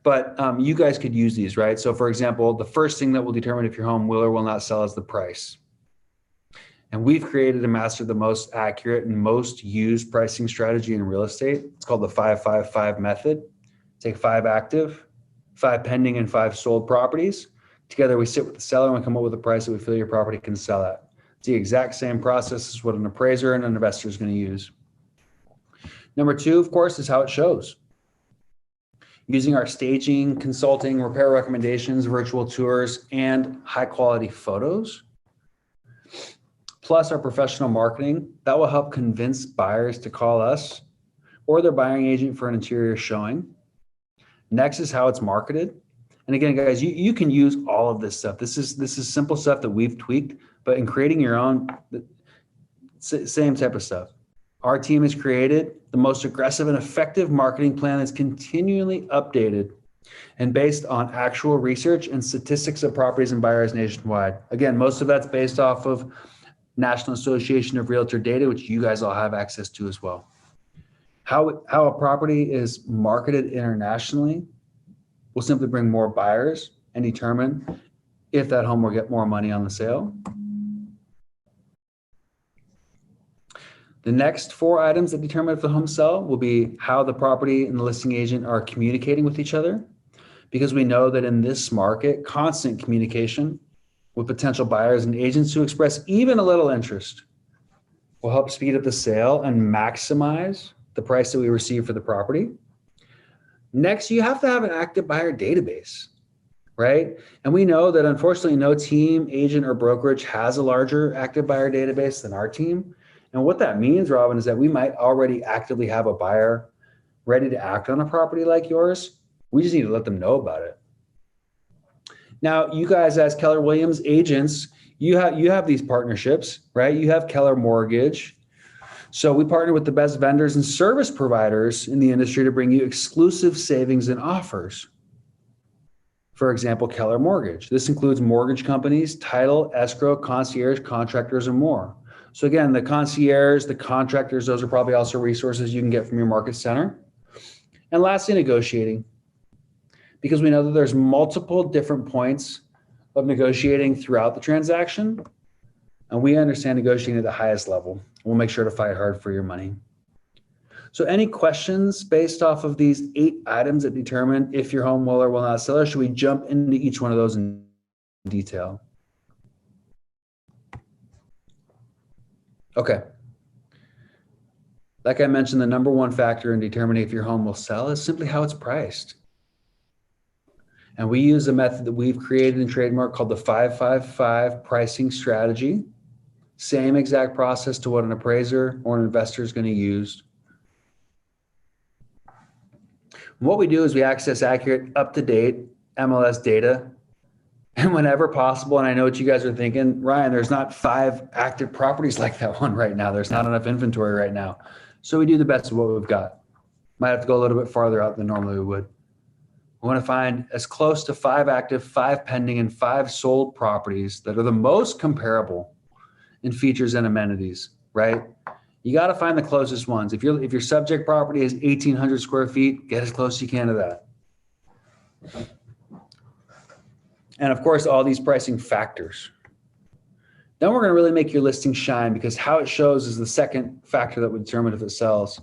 Speaker 1: but you guys could use these, right? So for example, the first thing that will determine if your home will or will not sell is the price. And we've created and mastered the most accurate and most used pricing strategy in real estate. It's called the 5-5-5 method. Take 5 active, 5 pending, and 5 sold properties. Together we sit with the seller and we come up with a price that we feel your property can sell at. It's the exact same process as what an appraiser and an investor is going to use. Number 2, of course, is how it shows. Using our staging, consulting, repair recommendations, virtual tours, and high quality photos, plus our professional marketing, that will help convince buyers to call us or their buying agent for an interior showing. Next is how it's marketed. And again, guys, you can use all of this stuff. This is simple stuff that we've tweaked, but in creating your own, same type of stuff. Our team has created the most aggressive and effective marketing plan that's continually updated and based on actual research and statistics of properties and buyers nationwide. Again, most of that's based off of National Association of Realtor data, which you guys all have access to as well. How a property is marketed internationally will simply bring more buyers and determine if that home will get more money on the sale. The next 4 items that determine if the home sell will be how the property and the listing agent are communicating with each other, because we know that in this market, constant communication with potential buyers and agents who express even a little interest will help speed up the sale and maximize the price that we receive for the property. Next, you have to have an active buyer database, right? And we know that unfortunately no team, agent, or brokerage has a larger active buyer database than our team. And what that means, Robin, is that we might already actively have a buyer ready to act on a property like yours. We just need to let them know about it. Now, you guys as Keller Williams agents, you have these partnerships, right? You have Keller Mortgage. So we partner with the best vendors and service providers in the industry to bring you exclusive savings and offers. For example, Keller Mortgage. This includes mortgage companies, title, escrow, concierge, contractors, and more. So again, the concierge, the contractors, those are probably also resources you can get from your market center. And lastly, negotiating. Because we know that there's multiple different points of negotiating throughout the transaction. And we understand negotiating at the highest level. We'll make sure to fight hard for your money. So any questions based off of these 8 items that determine if your home will or will not sell, or should we jump into each one of those in detail? Okay. Like I mentioned, the number 1 factor in determining if your home will sell is simply how it's priced. And we use a method that we've created and trademarked called the 5-5-5 pricing strategy. Same exact process to what an appraiser or an investor is going to use. What we do is we access accurate, up-to-date MLS data. And whenever possible, and I know what you guys are thinking, Ryan, there's not 5 active properties like that one right now. There's not enough inventory right now. So we do the best of what we've got. Might have to go a little bit farther out than normally we would. We want to find as close to 5 active, 5 pending, and 5 sold properties that are the most comparable in features and amenities, right? You got to find the closest ones. If your subject property is 1,800 square feet, get as close as you can to that. And of course, all these pricing factors. Then we're going to really make your listing shine, because how it shows is the second factor that would determine if it sells.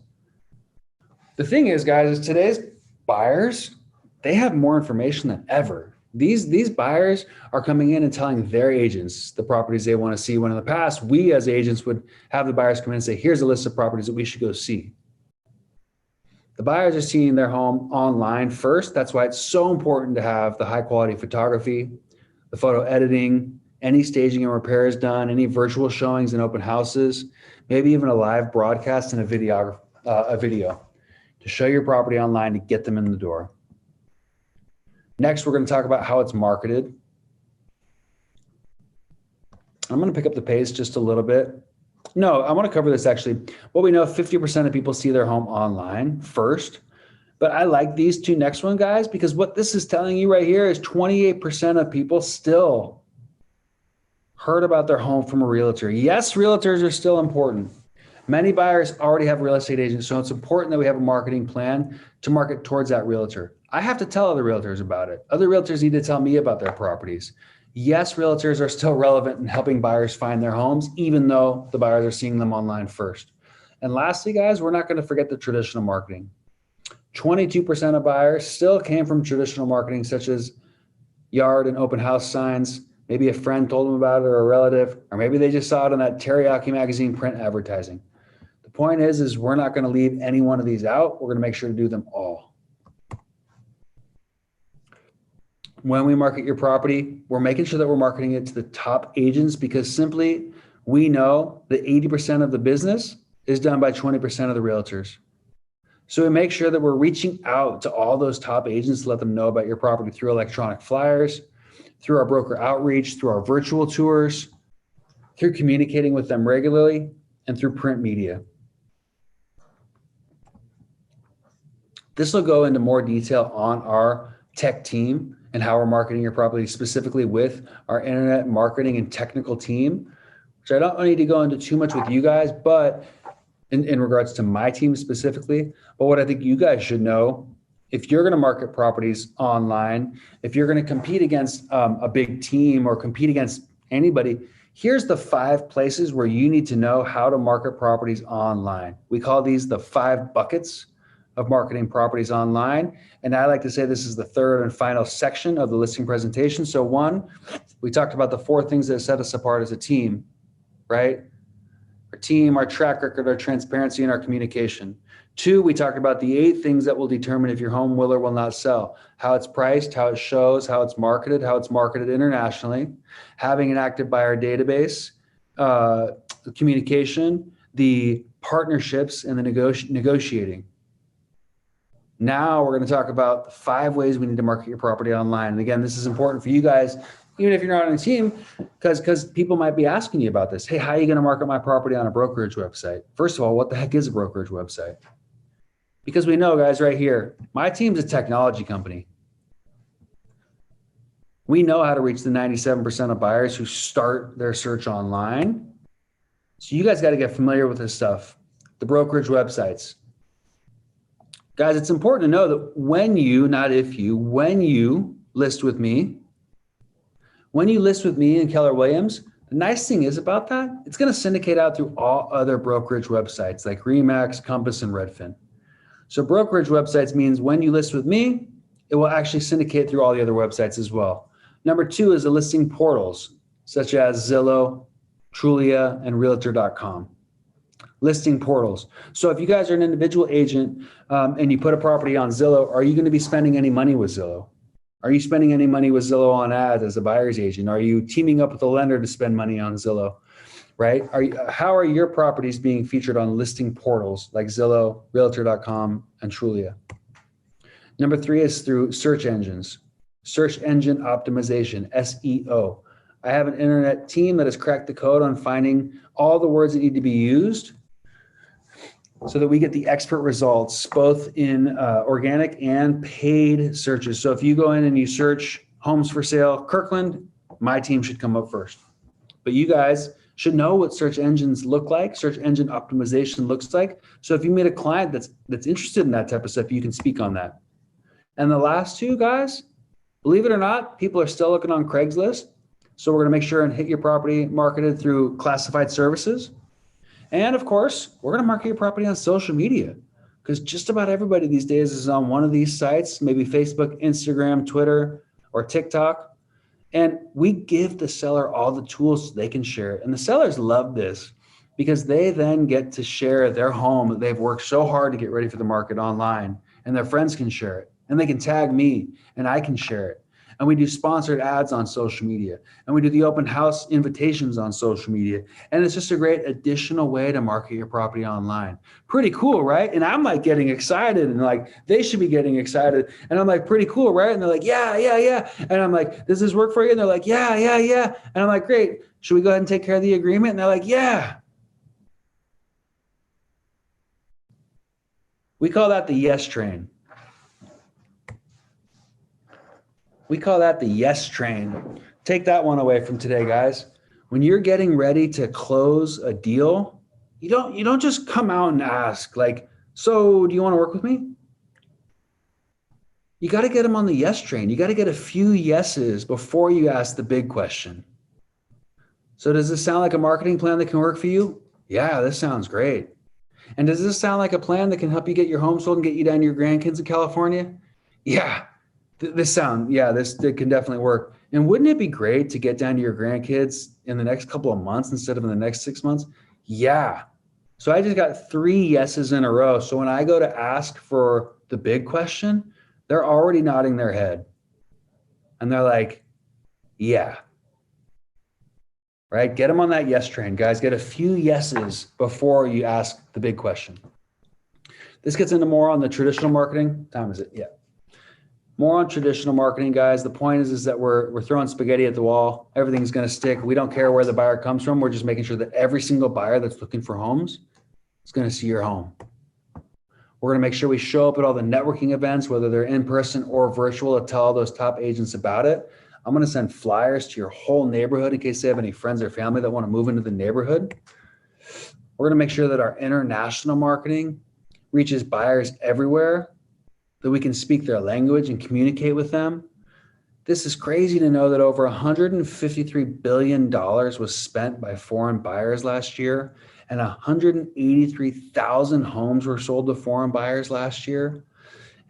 Speaker 1: The thing is, guys, is today's buyers, they have more information than ever. These buyers are coming in and telling their agents the properties they want to see, when in the past, we as agents would have the buyers come in and say, here's a list of properties that we should go see. The buyers are seeing their home online first. That's why it's so important to have the high quality photography, the photo editing, any staging and repairs done, any virtual showings and open houses, maybe even a live broadcast and a video to show your property online to get them in the door. Next, we're going to talk about how it's marketed. I'm going to pick up the pace just a little bit. No, I want to cover this actually. What we know, 50% of people see their home online first. But I like these 2 next one, guys, because what this is telling you right here is 28% of people still heard about their home from a realtor. Yes, realtors are still important. Many buyers already have real estate agents, so it's important that we have a marketing plan to market towards that realtor. I have to tell other realtors about it. Other realtors need to tell me about their properties. Yes, realtors are still relevant in helping buyers find their homes, even though the buyers are seeing them online first. And lastly, guys, we're not going to forget the traditional marketing. 22% of buyers still came from traditional marketing, such as yard and open house signs. Maybe a friend told them about it, or a relative, or maybe they just saw it on that Teriyaki magazine print advertising. The point is we're not going to leave any one of these out. We're going to make sure to do them all. When we market your property, we're making sure that we're marketing it to the top agents, because simply we know that 80% of the business is done by 20% of the realtors. So we make sure that we're reaching out to all those top agents to let them know about your property through electronic flyers, through our broker outreach, through our virtual tours, through communicating with them regularly, and through print media. This will go into more detail on our tech team and how we're marketing your property, specifically with our internet marketing and technical team, which I don't need to go into too much with you guys, but in regards to my team specifically. But what I think you guys should know, if you're going to market properties online, if you're going to compete against a big team or compete against anybody, here's the 5 places where you need to know how to market properties online. We call these the 5 buckets of marketing properties online. And I like to say this is the third and final section of the listing presentation. So 1, we talked about the 4 things that set us apart as a team, right? Our team, our track record, our transparency, and our communication. 2, we talked about the 8 things that will determine if your home will or will not sell: how it's priced, how it shows, how it's marketed internationally, having an active buyer database, the communication, the partnerships, and the negotiating. Now we're going to talk about the 5 ways we need to market your property online. And again, this is important for you guys, even if you're not on a team, because people might be asking you about this. Hey, how are you going to market my property on a brokerage website? First of all, what the heck is a brokerage website? Because we know, guys, right here, my team's a technology company. We know how to reach the 97% of buyers who start their search online. So you guys got to get familiar with this stuff, the brokerage websites. Guys, it's important to know that when you, not if you, when you list with me, and Keller Williams, the nice thing is about that, it's going to syndicate out through all other brokerage websites like Remax, Compass, and Redfin. So brokerage websites means when you list with me, it will actually syndicate through all the other websites as well. Number 2 is the listing portals, such as Zillow, Trulia, and Realtor.com. Listing portals. So if you guys are an individual agent and you put a property on Zillow, are you going to be spending any money with Zillow? Are you spending any money with Zillow on ads as a buyer's agent? Are you teaming up with a lender to spend money on Zillow? right? How are your properties being featured on listing portals like Zillow, Realtor.com, and Trulia? Number 3 is through search engines, search engine optimization, SEO. I have an internet team that has cracked the code on finding all the words that need to be used so that we get the expert results, both in organic and paid searches. So if you go in and you search homes for sale, Kirkland, my team should come up first. But you guys should know what search engines look like, search engine optimization looks like. So if you meet a client that's interested in that type of stuff, you can speak on that. And the last 2, guys, believe it or not, people are still looking on Craigslist. So we're going to make sure and hit your property marketed through classified services. And of course, we're going to market your property on social media, because just about everybody these days is on one of these sites, maybe Facebook, Instagram, Twitter, or TikTok. And we give the seller all the tools so they can share it. And the sellers love this because they then get to share their home that they've worked so hard to get ready for the market online, and their friends can share it, and they can tag me and I can share it. And we do sponsored ads on social media, and we do the open house invitations on social media. And it's just a great additional way to market your property online. Pretty cool, right? And I'm like getting excited, and like, they should be getting excited. And I'm like, pretty cool, right? And they're like, yeah, yeah, yeah. And I'm like, does this work for you? And they're like, yeah, yeah, yeah. And I'm like, great. Should we go ahead and take care of the agreement? And they're like, yeah. We call that the yes train. We call that the yes train. Take that one away from today, guys. When you're getting ready to close a deal, you don't just come out and ask like, so do you want to work with me? You got to get them on the yes train. You got to get a few yeses before you ask the big question. So does this sound like a marketing plan that can work for you? Yeah, this sounds great. And does this sound like a plan that can help you get your home sold and get you down to your grandkids in California? Yeah. This can definitely work. And wouldn't it be great to get down to your grandkids in the next couple of months instead of in the next 6 months? Yeah. So I just got 3 yeses in a row. So when I go to ask for the big question, they're already nodding their head. And they're like, yeah. Right? Get them on that yes train, guys. Get a few yeses before you ask the big question. This gets into more on the traditional marketing. Time is it? Yeah. More on traditional marketing, guys. The point is that we're throwing spaghetti at the wall. Everything's going to stick. We don't care where the buyer comes from. We're just making sure that every single buyer that's looking for homes is going to see your home. We're going to make sure we show up at all the networking events, whether they're in person or virtual, to tell all those top agents about it. I'm going to send flyers to your whole neighborhood in case they have any friends or family that want to move into the neighborhood. We're going to make sure that our international marketing reaches buyers everywhere, that we can speak their language and communicate with them. This is crazy to know that over $153 billion was spent by foreign buyers last year, and 183,000 homes were sold to foreign buyers last year.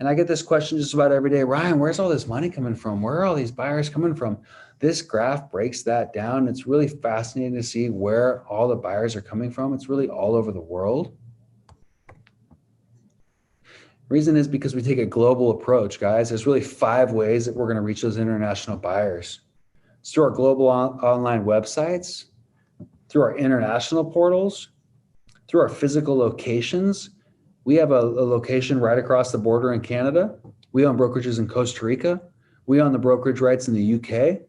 Speaker 1: And I get this question just about every day, Ryan, where's all this money coming from? Where are all these buyers coming from? This graph breaks that down. It's really fascinating to see where all the buyers are coming from. It's really all over the world. Reason is because we take a global approach, guys. There's really 5 ways that we're going to reach those international buyers. It's through our global online websites, through our international portals, through our physical locations. We have a location right across the border in Canada. We own brokerages in Costa Rica. We own the brokerage rights in the UK.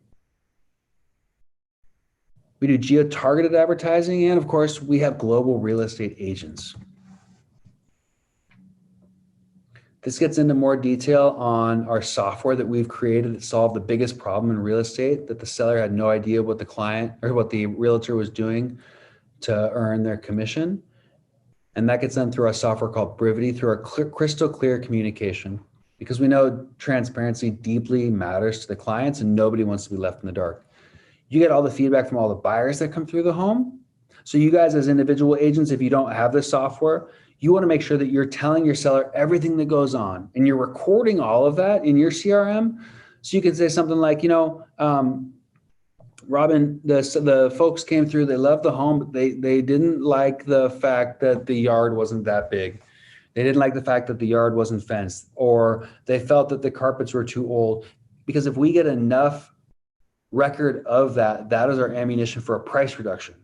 Speaker 1: We do geo-targeted advertising, and of course, we have global real estate agents. This gets into more detail on our software that we've created that solved the biggest problem in real estate, that the seller had no idea what the client or what the realtor was doing to earn their commission. And that gets done through our software called Brivity, through our crystal clear communication, because we know transparency deeply matters to the clients and nobody wants to be left in the dark. You get all the feedback from all the buyers that come through the home. So you guys as individual agents, if you don't have this software, you want to make sure that you're telling your seller everything that goes on and you're recording all of that in your CRM. So you can say something like, Robin, the folks came through, they loved the home, but they didn't like the fact that the yard wasn't that big. They didn't like the fact that the yard wasn't fenced, or they felt that the carpets were too old. Because if we get enough record of that, that is our ammunition for a price reduction.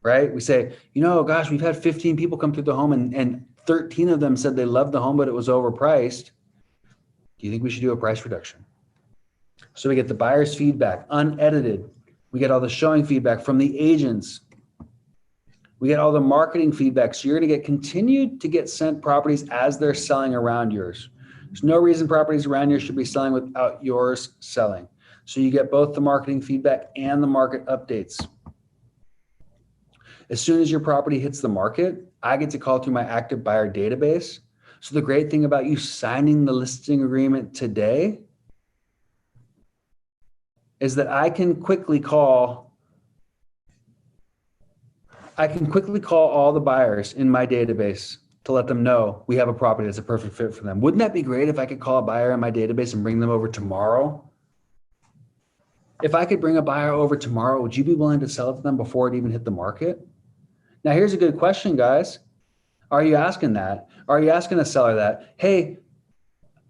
Speaker 1: right? We say, gosh, we've had 15 people come through the home and 13 of them said they loved the home, but it was overpriced. Do you think we should do a price reduction? So we get the buyer's feedback, unedited. We get all the showing feedback from the agents. We get all the marketing feedback. So you're going to continue to get sent properties as they're selling around yours. There's no reason properties around yours should be selling without yours selling. So you get both the marketing feedback and the market updates. As soon as your property hits the market, I get to call through my active buyer database. So the great thing about you signing the listing agreement today is that I can quickly call all the buyers in my database to let them know we have a property that's a perfect fit for them. Wouldn't that be great if I could call a buyer in my database and bring them over tomorrow? If I could bring a buyer over tomorrow, would you be willing to sell it to them before it even hit the market? Now, here's a good question, guys. Are you asking that? Are you asking a seller that, hey,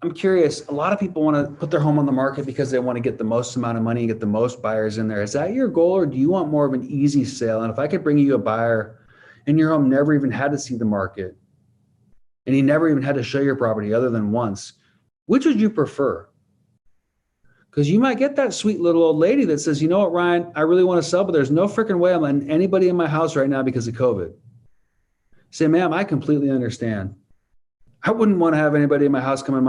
Speaker 1: I'm curious, a lot of people want to put their home on the market because they want to get the most amount of money and get the most buyers in there. Is that your goal, or do you want more of an easy sale? And if I could bring you a buyer and your home never even had to see the market and he never even had to show your property other than once, which would you prefer? Because you might get that sweet little old lady that says, you know what, Ryan, I really want to sell, but there's no freaking way I'm letting anybody in my house right now because of COVID. Say, ma'am, I completely understand. I wouldn't want to have anybody in my house come in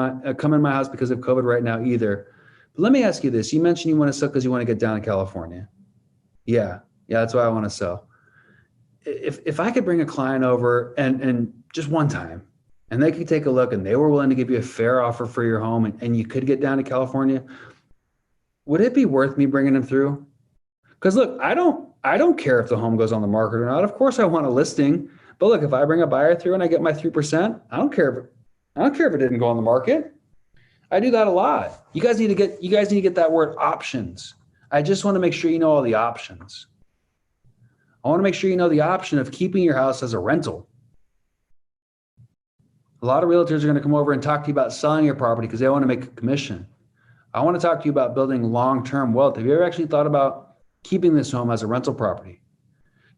Speaker 1: my house because of COVID right now either. But let me ask you this. You mentioned you want to sell because you want to get down to California. Yeah, that's why I want to sell. If I could bring a client over and just one time, and they could take a look and they were willing to give you a fair offer for your home and you could get down to California, would it be worth me bringing them through? Because look, I don't care if the home goes on the market or not. Of course I want a listing. But look, if I bring a buyer through and I get my 3%, I don't care if it didn't go on the market. I do that a lot. You guys need to get that word options. I just want to make sure you know all the options. I want to make sure you know the option of keeping your house as a rental. A lot of realtors are going to come over and talk to you about selling your property because they want to make a commission. I want to talk to you about building long-term wealth. Have you ever actually thought about keeping this home as a rental property?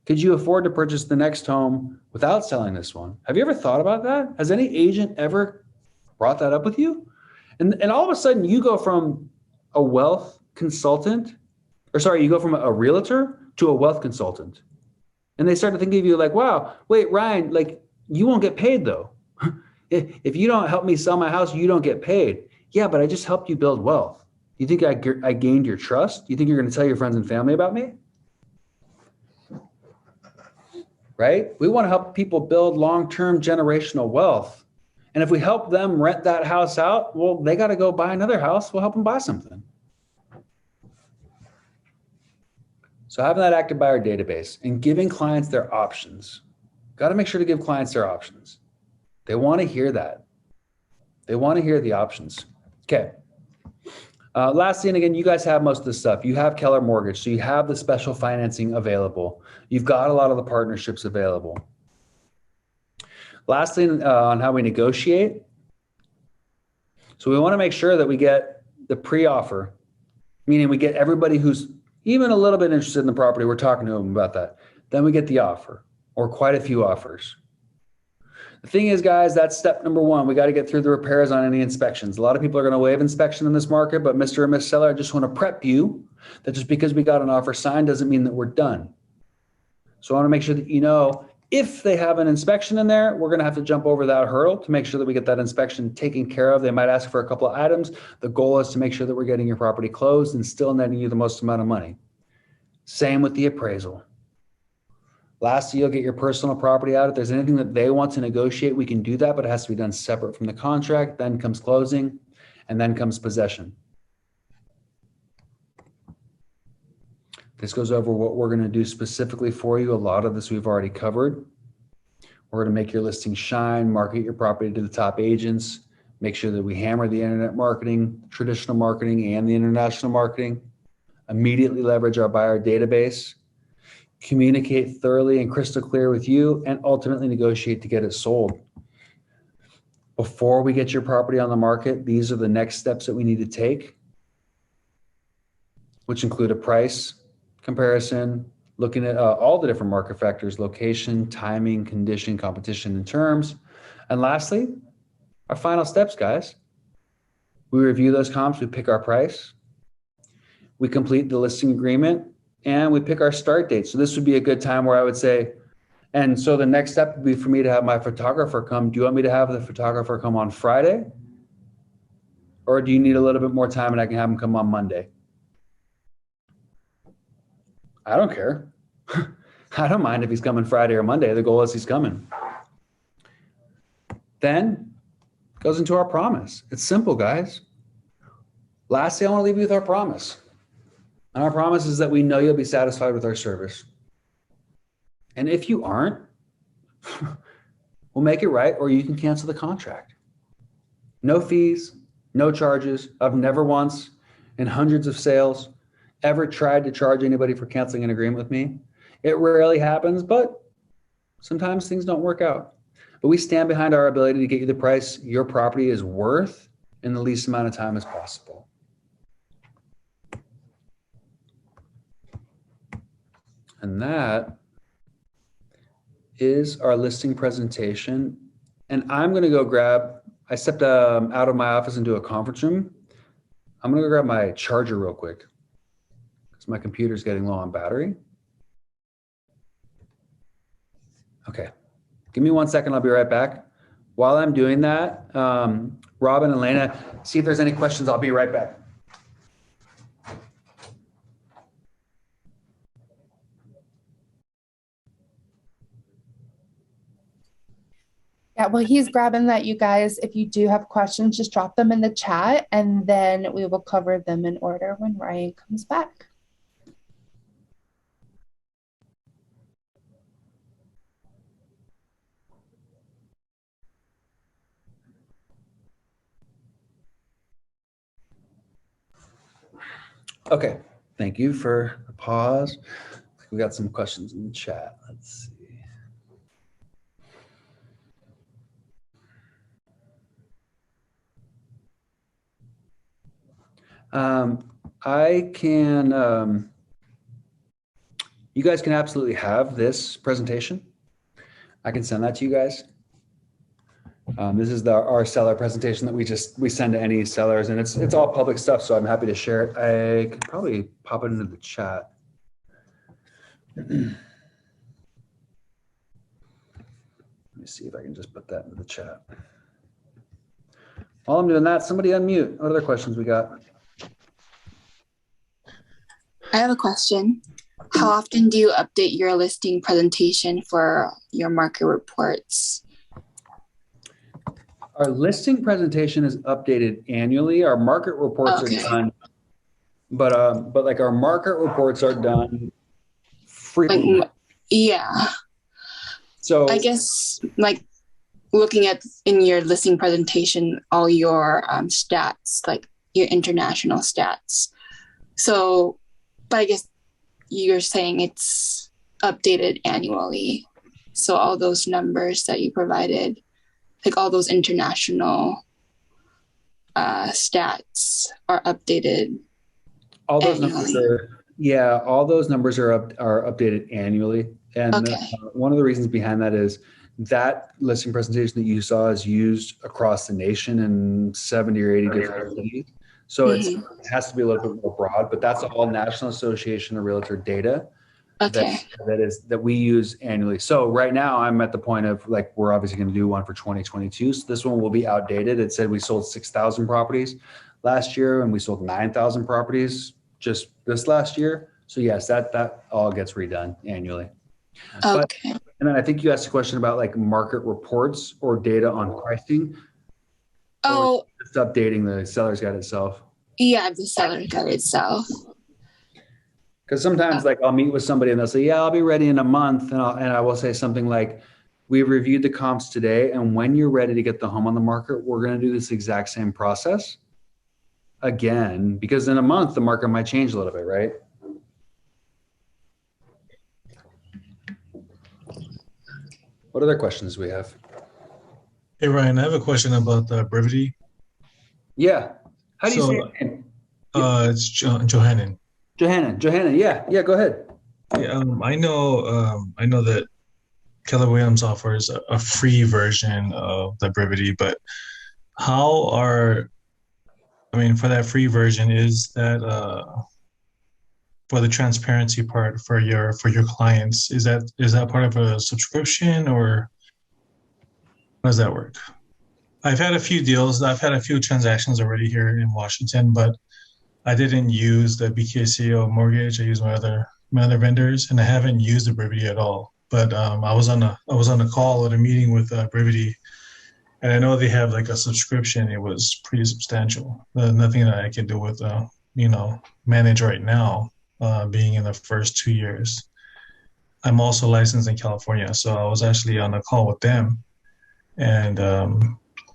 Speaker 1: Could you afford to purchase the next home without selling this one? Have you ever thought about that? Has any agent ever brought that up with you? And all of a sudden you go from a wealth consultant, you go from a realtor to a wealth consultant. And they start to think of you like, wow, wait, Ryan, like you won't get paid though. If you don't help me sell my house, you don't get paid. Yeah, but I just helped you build wealth. You think I gained your trust? You think you're going to tell your friends and family about me? Right? We want to help people build long-term generational wealth. And if we help them rent that house out, well, they got to go buy another house. We'll help them buy something. So having that active buyer database and giving clients their options, got to make sure to give clients their options. They want to hear that. They want to hear the options. Okay. Lastly, and again, you guys have most of this stuff. You have Keller Mortgage, so you have the special financing available. You've got a lot of the partnerships available. Lastly, on how we negotiate. So we want to make sure that we get the pre-offer, meaning we get everybody who's even a little bit interested in the property. We're talking to them about that. Then we get the offer or quite a few offers. The thing is, guys, that's step number one. We got to get through the repairs on any inspections. A lot of people are going to waive inspection in this market, but Mr. or Miss Seller, I just want to prep you that just because we got an offer signed doesn't mean that we're done. So I want to make sure that you know if they have an inspection in there, we're going to have to jump over that hurdle to make sure that we get that inspection taken care of. They might ask for a couple of items. The goal is to make sure that we're getting your property closed and still netting you the most amount of money. Same with the appraisal. Lastly, you'll get your personal property out. If there's anything that they want to negotiate, we can do that, but it has to be done separate from the contract. Then comes closing, and then comes possession. This goes over what we're going to do specifically for you. A lot of this we've already covered. We're going to make your listing shine, market your property to the top agents, make sure that we hammer the internet marketing, traditional marketing, and the international marketing, immediately leverage our buyer database, communicate thoroughly and crystal clear with you, and ultimately negotiate to get it sold. Before we get your property on the market, these are the next steps that we need to take, which include a price comparison, looking at all the different market factors: location, timing, condition, competition, and terms. And lastly, our final steps, guys. We review those comps, we pick our price, we complete the listing agreement, and we pick our start date. So this would be a good time where I would say, and so the next step would be for me to have my photographer come. Do you want me to have the photographer come on Friday? Or do you need a little bit more time and I can have him come on Monday? I don't care. I don't mind if he's coming Friday or Monday. The goal is he's coming. Then goes into our promise. It's simple, guys. Lastly, I want to leave you with our promise. And our promise is that we know you'll be satisfied with our service. And if you aren't, we'll make it right, or you can cancel the contract. No fees, no charges. I've never once in hundreds of sales ever tried to charge anybody for canceling an agreement with me. It rarely happens, but sometimes things don't work out. But we stand behind our ability to get you the price your property is worth in the least amount of time as possible. And that is our listing presentation. And I'm going to go grab, I stepped out of my office into a conference room. I'm going to go grab my charger real quick because my computer's getting low on battery. Okay, give me 1 second. I'll be right back. While I'm doing that, Robin and Lena, see if there's any questions. I'll be right back.
Speaker 7: Yeah, well, he's grabbing that, you guys. If you do have questions, just drop them in the chat, and then we will cover them in order when Ryan comes back.
Speaker 1: Okay, thank you for the pause. We got some questions in the chat. Let's see. I can, you guys can absolutely have this presentation. I can send that to you guys. This is our seller presentation that we send to any sellers, and it's all public stuff, so I'm happy to share it. I could probably pop it into the chat. Let me see if I can just put that into the chat. While I'm doing that, somebody unmute. What other questions we got?
Speaker 6: I have a question. How often do you update your listing presentation for your market reports?
Speaker 1: Our listing presentation is updated annually. Our market reports are done, but like our market reports are done frequently.
Speaker 6: Yeah.
Speaker 1: So
Speaker 6: I guess like looking at in your listing presentation, all your stats, like your international stats. So, but I guess you're saying it's updated annually. So all those numbers that you provided, like all those international stats are updated
Speaker 1: all those
Speaker 6: annually.
Speaker 1: numbers are, all those numbers are updated annually. And one of the reasons behind that is that listing presentation that you saw is used across the nation in 70 or 80 different cities. So it has to be a little bit more broad, but that's all National Association of Realtor data that we use annually. So right now I'm at the point of like, we're obviously going to do one for 2022. So this one will be outdated. It said we sold 6,000 properties last year and we sold 9,000 properties just this last year. So yes, that all gets redone annually.
Speaker 6: Okay.
Speaker 1: And then I think you asked a question about like market reports or data on pricing.
Speaker 6: Oh,
Speaker 1: just updating the seller's guide itself.
Speaker 6: Yeah, the seller's guide itself.
Speaker 1: Because sometimes like I'll meet with somebody and they'll say, yeah, I'll be ready in a month. And I will say something like, we've reviewed the comps today. And when you're ready to get the home on the market, we're going to do this exact same process again, because in a month, the market might change a little bit, right? What other questions do we have?
Speaker 9: Hey, Ryan, I have a question about brevity.
Speaker 1: Yeah. How do you say it?
Speaker 9: It's Johannan.
Speaker 1: Johannan. Yeah, go ahead.
Speaker 9: Yeah, I know that Keller Williams offers a free version of the Brevity, but how are, I mean, for that free version, is that for the transparency part for your clients, is that part of a subscription, or how does that work? I've had a few deals, I've had a few transactions already here in Washington, but I didn't use the BKCO mortgage. I used my other vendors, and I haven't used the Brevity at all. But I was on a call at a meeting with Brevity, and I know they have like a subscription. It was pretty substantial. Nothing that I can do with manage right now, being in the first 2 years. I'm also licensed in California, so I was actually on a call with them, and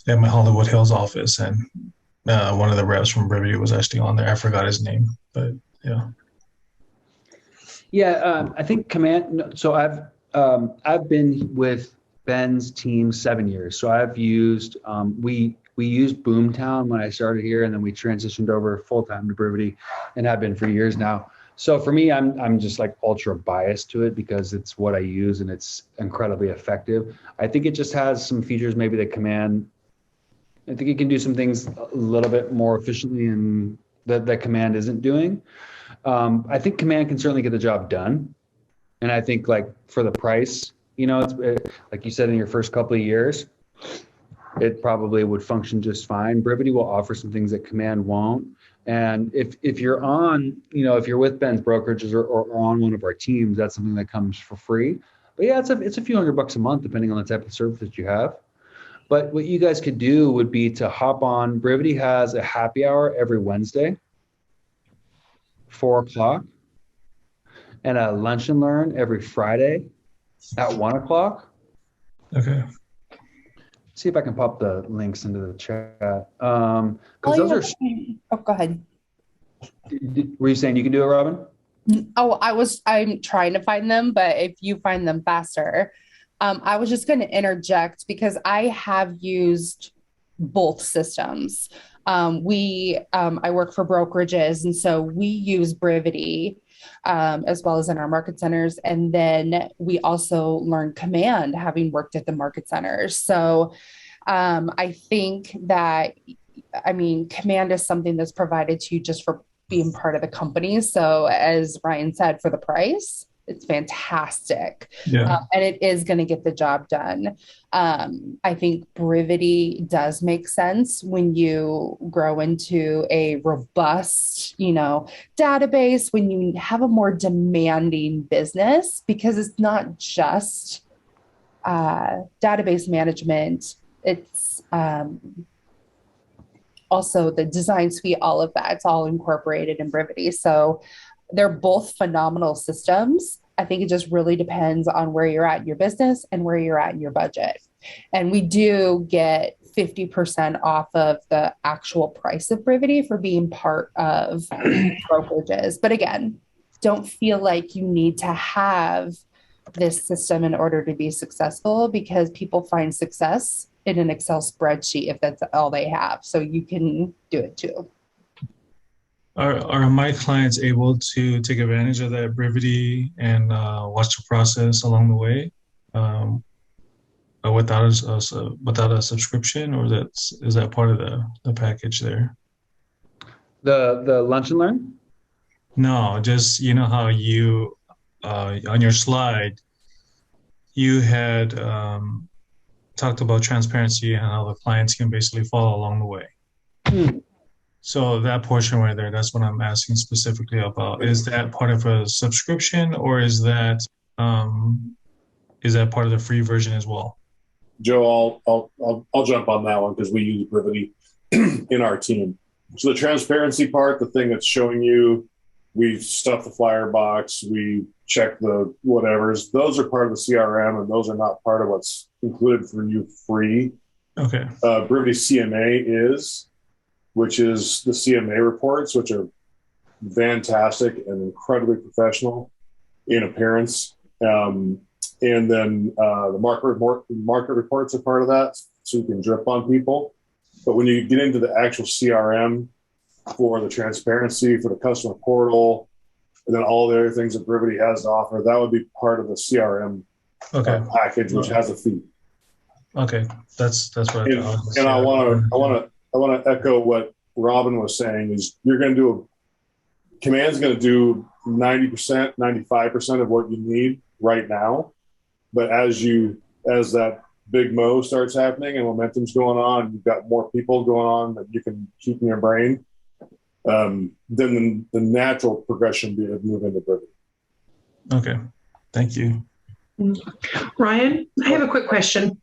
Speaker 9: at my Hollywood Hills office, and one of the reps from Brevity was actually on there. I forgot his name, but yeah.
Speaker 1: Yeah, I think Command. So I've been with Ben's team 7 years. So I've used we used Boomtown when I started here, and then we transitioned over full time to Brevity, and have been for years now. So for me, I'm just like ultra biased to it because it's what I use and it's incredibly effective. I think it just has some features maybe that Command. I think it can do some things a little bit more efficiently and that Command isn't doing. I think Command can certainly get the job done. And I think like for the price, like you said, in your first couple of years, it probably would function just fine. Brevity will offer some things that Command won't. And if you're on, if you're with Ben's brokerages or on one of our teams, that's something that comes for free. But yeah, it's a few $100 a month, depending on the type of service that you have. But what you guys could do would be to hop on. Brevity has a happy hour every Wednesday, 4:00, and a lunch and learn every Friday at 1:00.
Speaker 9: Okay.
Speaker 1: See if I can pop the links into the chat. Because those are.
Speaker 7: Oh, go ahead.
Speaker 1: Were you saying you can do it, Robin?
Speaker 7: Oh, I'm trying to find them, but if you find them faster. I was just going to interject because I have used both systems. I work for brokerages, and so we use Brevity as well as in our market centers. And then we also learn Command, having worked at the market centers. So I think that, Command is something that's provided to you just for being part of the company. So as Ryan said, for the price, it's fantastic.
Speaker 9: Yeah.
Speaker 7: And it is going to get the job done. I think Brevity does make sense when you grow into a robust, database, when you have a more demanding business, because it's not just database management. It's also the design suite, all of that. It's all incorporated in Brevity. So they're both phenomenal systems. I think it just really depends on where you're at in your business and where you're at in your budget. And we do get 50% off of the actual price of Brevity for being part of brokerages. But again, don't feel like you need to have this system in order to be successful, because people find success in an Excel spreadsheet if that's all they have. So you can do it too.
Speaker 9: Are my clients able to take advantage of that Brevity and watch the process along the way without a subscription, or is that part of the package there?
Speaker 1: The lunch and learn?
Speaker 9: No, just how you on your slide you had talked about transparency and how the clients can basically follow along the way. So that portion right there, that's what I'm asking specifically about. Is that part of a subscription, or is that part of the free version as well?
Speaker 4: Joe, I'll jump on that one because we use Brevity in our team. So the transparency part, the thing that's showing you, we stuff the flyer box, we check the whatevers. Those are part of the CRM, and those are not part of what's included for you free.
Speaker 9: Okay.
Speaker 4: Brevity CMA is, which is the CMA reports, which are fantastic and incredibly professional in appearance. And then the market reports are part of that, so you can drip on people. But when you get into the actual CRM for the transparency, for the customer portal, and then all the other things that Brevity has to offer. That would be part of the CRM
Speaker 9: Okay.
Speaker 4: package, which has a fee.
Speaker 9: Okay. That's what I
Speaker 4: And,
Speaker 9: thought.
Speaker 4: and I want to echo what Robin was saying is you're going to do Command's going to do 90%, 95% of what you need right now. But as that big mo starts happening and momentum's going on, you've got more people going on that you can keep in your brain, then the natural progression would be to move into Brevity.
Speaker 9: Okay. Thank you.
Speaker 10: Ryan, I have a quick question.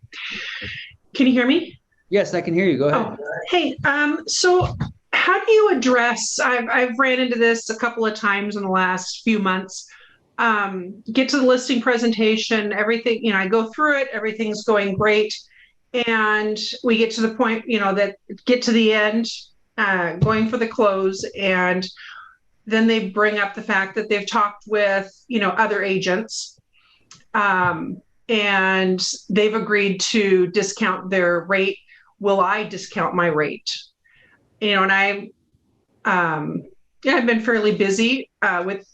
Speaker 10: Can you hear me?
Speaker 1: Yes, I can hear you. Go ahead.
Speaker 10: Oh, hey, so how do you address, I've ran into this a couple of times in the last few months, get to the listing presentation, everything, I go through it, everything's going great. And we get to the point, that get to the end, going for the close. And then they bring up the fact that they've talked with, other agents. And they've agreed to discount their rate. Will I discount my rate? And I've been fairly busy with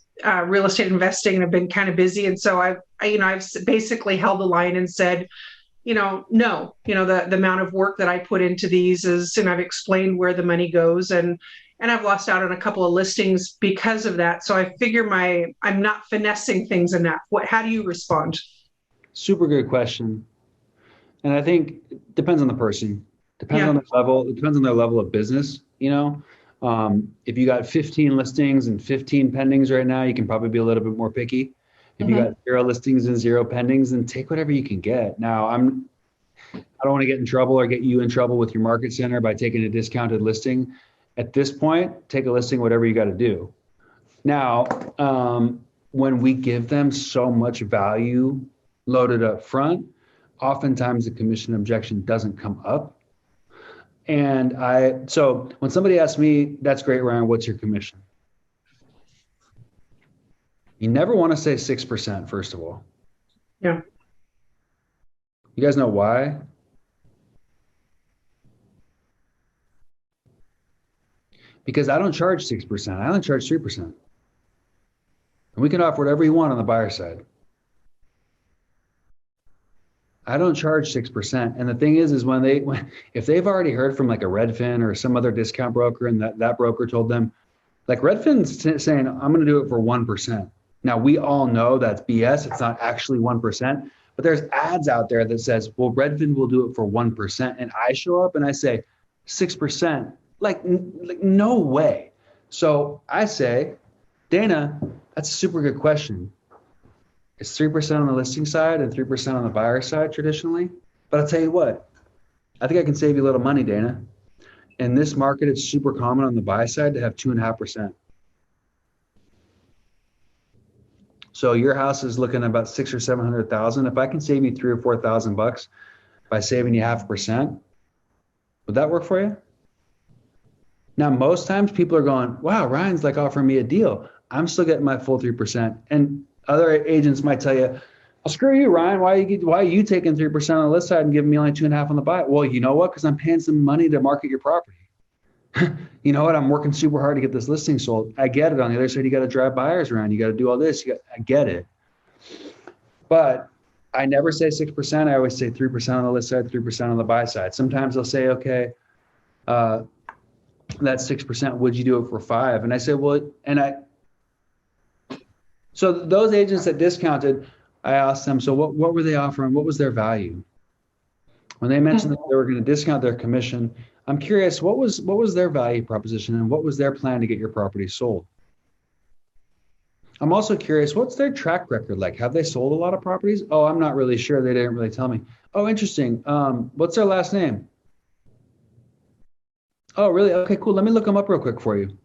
Speaker 10: real estate investing, and I've been kind of busy. And so I've basically held the line and said, no, the amount of work that I put into these is, and I've explained where the money goes, and I've lost out on a couple of listings because of that. So I figure I'm not finessing things enough. How do you respond?
Speaker 1: Super good question. And I think it depends on the person. Depends on their level. It depends on their level of business. If you got 15 listings and 15 pendings right now, you can probably be a little bit more picky. If you got 0 listings and 0 pendings, then take whatever you can get. Now, I don't want to get in trouble or get you in trouble with your market center by taking a discounted listing. At this point, take a listing, whatever you got to do. Now, when we give them so much value loaded up front, oftentimes the commission objection doesn't come up. And so when somebody asks me, that's great, Ryan, what's your commission? You never want to say 6%, first of all.
Speaker 10: Yeah.
Speaker 1: You guys know why? Because I don't charge 6%. I only charge 3%. And we can offer whatever you want on the buyer side. I don't charge 6%. And the thing is if they've already heard from like a Redfin or some other discount broker, and that broker told them, like Redfin's saying, I'm going to do it for 1%. Now we all know that's BS. It's not actually 1%, but there's ads out there that says, well, Redfin will do it for 1%. And I show up and I say 6%, like no way. So I say, Dana, that's a super good question. It's 3% on the listing side and 3% on the buyer side traditionally. But I'll tell you what, I think I can save you a little money, Dana. In this market, it's super common on the buy side to have 2.5%. So your house is looking at about $600,000 or $700,000. If I can save you $3,000 or $4,000 by saving you 0.5%, would that work for you? Now, most times people are going, wow, Ryan's like offering me a deal. I'm still getting my full 3%. And other agents might tell you, oh, screw you, Ryan. Why are you taking 3% on the list side and giving me only 2.5% on the buy? Well, you know what? Because I'm paying some money to market your property. You know what? I'm working super hard to get this listing sold. I get it. On the other side, you got to drive buyers around. You got to do all this. I get it. But I never say 6%. I always say 3% on the list side, 3% on the buy side. Sometimes they'll say, okay, that's 6%. Would you do it for 5%? And I say, well, so those agents that discounted, I asked them, so what were they offering? What was their value? When they mentioned that they were going to discount their commission, I'm curious, what was their value proposition and what was their plan to get your property sold? I'm also curious, what's their track record like? Have they sold a lot of properties? Oh, I'm not really sure. They didn't really tell me. Oh, interesting. What's their last name? Oh, really? Okay, cool. Let me look them up real quick for you.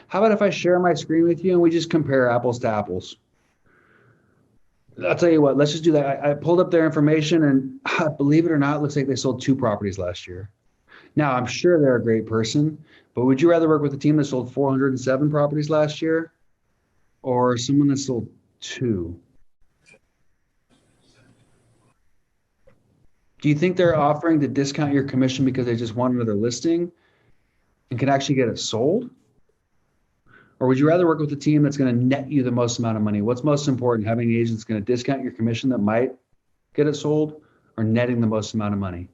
Speaker 1: How about if I share my screen with you and we just compare apples to apples? I'll tell you what, let's just do that. I pulled up their information and believe it or not, it looks like they sold 2 properties last year. Now, I'm sure they're a great person, but would you rather work with a team that sold 407 properties last year or someone that sold 2? Do you think they're offering to discount your commission because they just want another listing and can actually get it sold? Or would you rather work with a team that's going to net you the most amount of money? What's most important, having an agent that's going to discount your commission that might get it sold, or netting the most amount of money?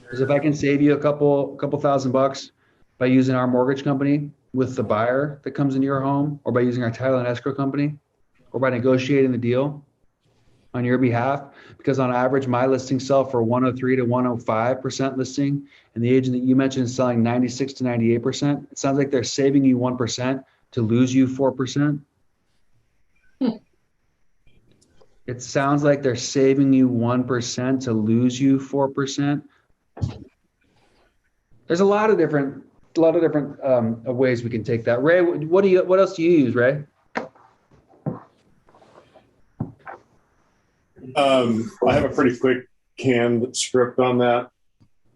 Speaker 1: Because if I can save you a couple $1,000 by using our mortgage company with the buyer that comes into your home, or by using our title and escrow company, or by negotiating the deal on your behalf, because on average, my listings sell for 103 to 105% listing, and the agent that you mentioned is selling 96 to 98%. It sounds like they're saving you 1% to lose you 4%. It sounds like they're saving you 1% to lose you 4%. There's a lot of different ways we can take that. Ray, what else do you use, Ray?
Speaker 4: I have a pretty quick canned script on that.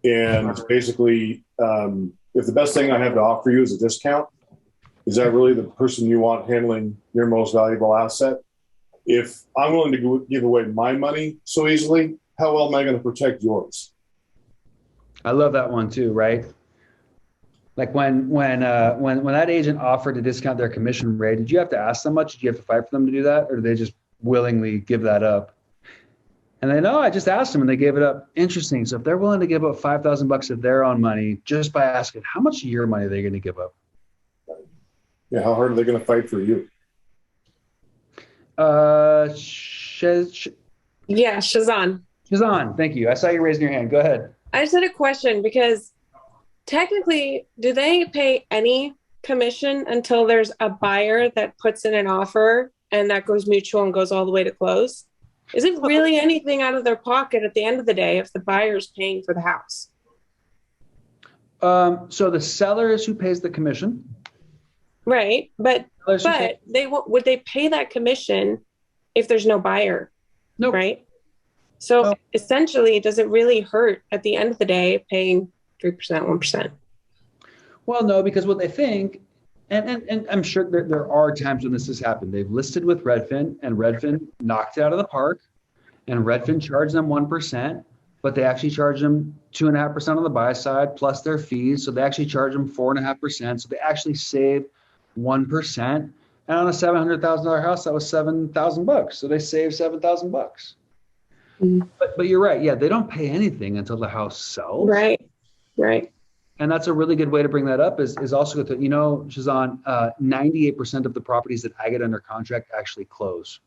Speaker 4: And it's basically, if the best thing I have to offer you is a discount, is that really the person you want handling your most valuable asset? If I'm willing to give away my money so easily, how well am I going to protect yours?
Speaker 1: I love that one too, right? Like when that agent offered to discount their commission rate, did you have to ask them much? Did you have to fight for them to do that? Or did they just willingly give that up? And they know, I just asked them and they gave it up. Interesting. So if they're willing to give up $5,000 of their own money just by asking, how much of your money are they going to give up?
Speaker 4: Yeah, how hard are they going to fight for you?
Speaker 2: Yeah, Shazan.
Speaker 1: Shazan, thank you. I saw you raising your hand. Go ahead.
Speaker 2: I just had a question because technically, do they pay any commission until there's a buyer that puts in an offer and that goes mutual and goes all the way to close? Is it really anything out of their pocket at the end of the day if the buyer's paying for the house?
Speaker 1: So the seller is who pays the commission.
Speaker 2: Right, but would they pay that commission if there's no buyer?
Speaker 1: No. Nope.
Speaker 2: Right? So essentially, does it really hurt at the end of the day paying 3%, 1%?
Speaker 1: Well, no, because what they think, and I'm sure there are times when this has happened. They've listed with Redfin, and Redfin knocked it out of the park, and Redfin charged them 1%, but they actually charge them 2.5% on the buy side plus their fees. So they actually charge them 4.5%. So they actually save 1%. And on a $700,000 house, that was $7,000. So they saved $7,000. Mm-hmm. But you're right. Yeah, they don't pay anything until the house sells.
Speaker 2: Right.
Speaker 1: And that's a really good way to bring that up is also, Shazan, 98% of the properties that I get under contract actually close.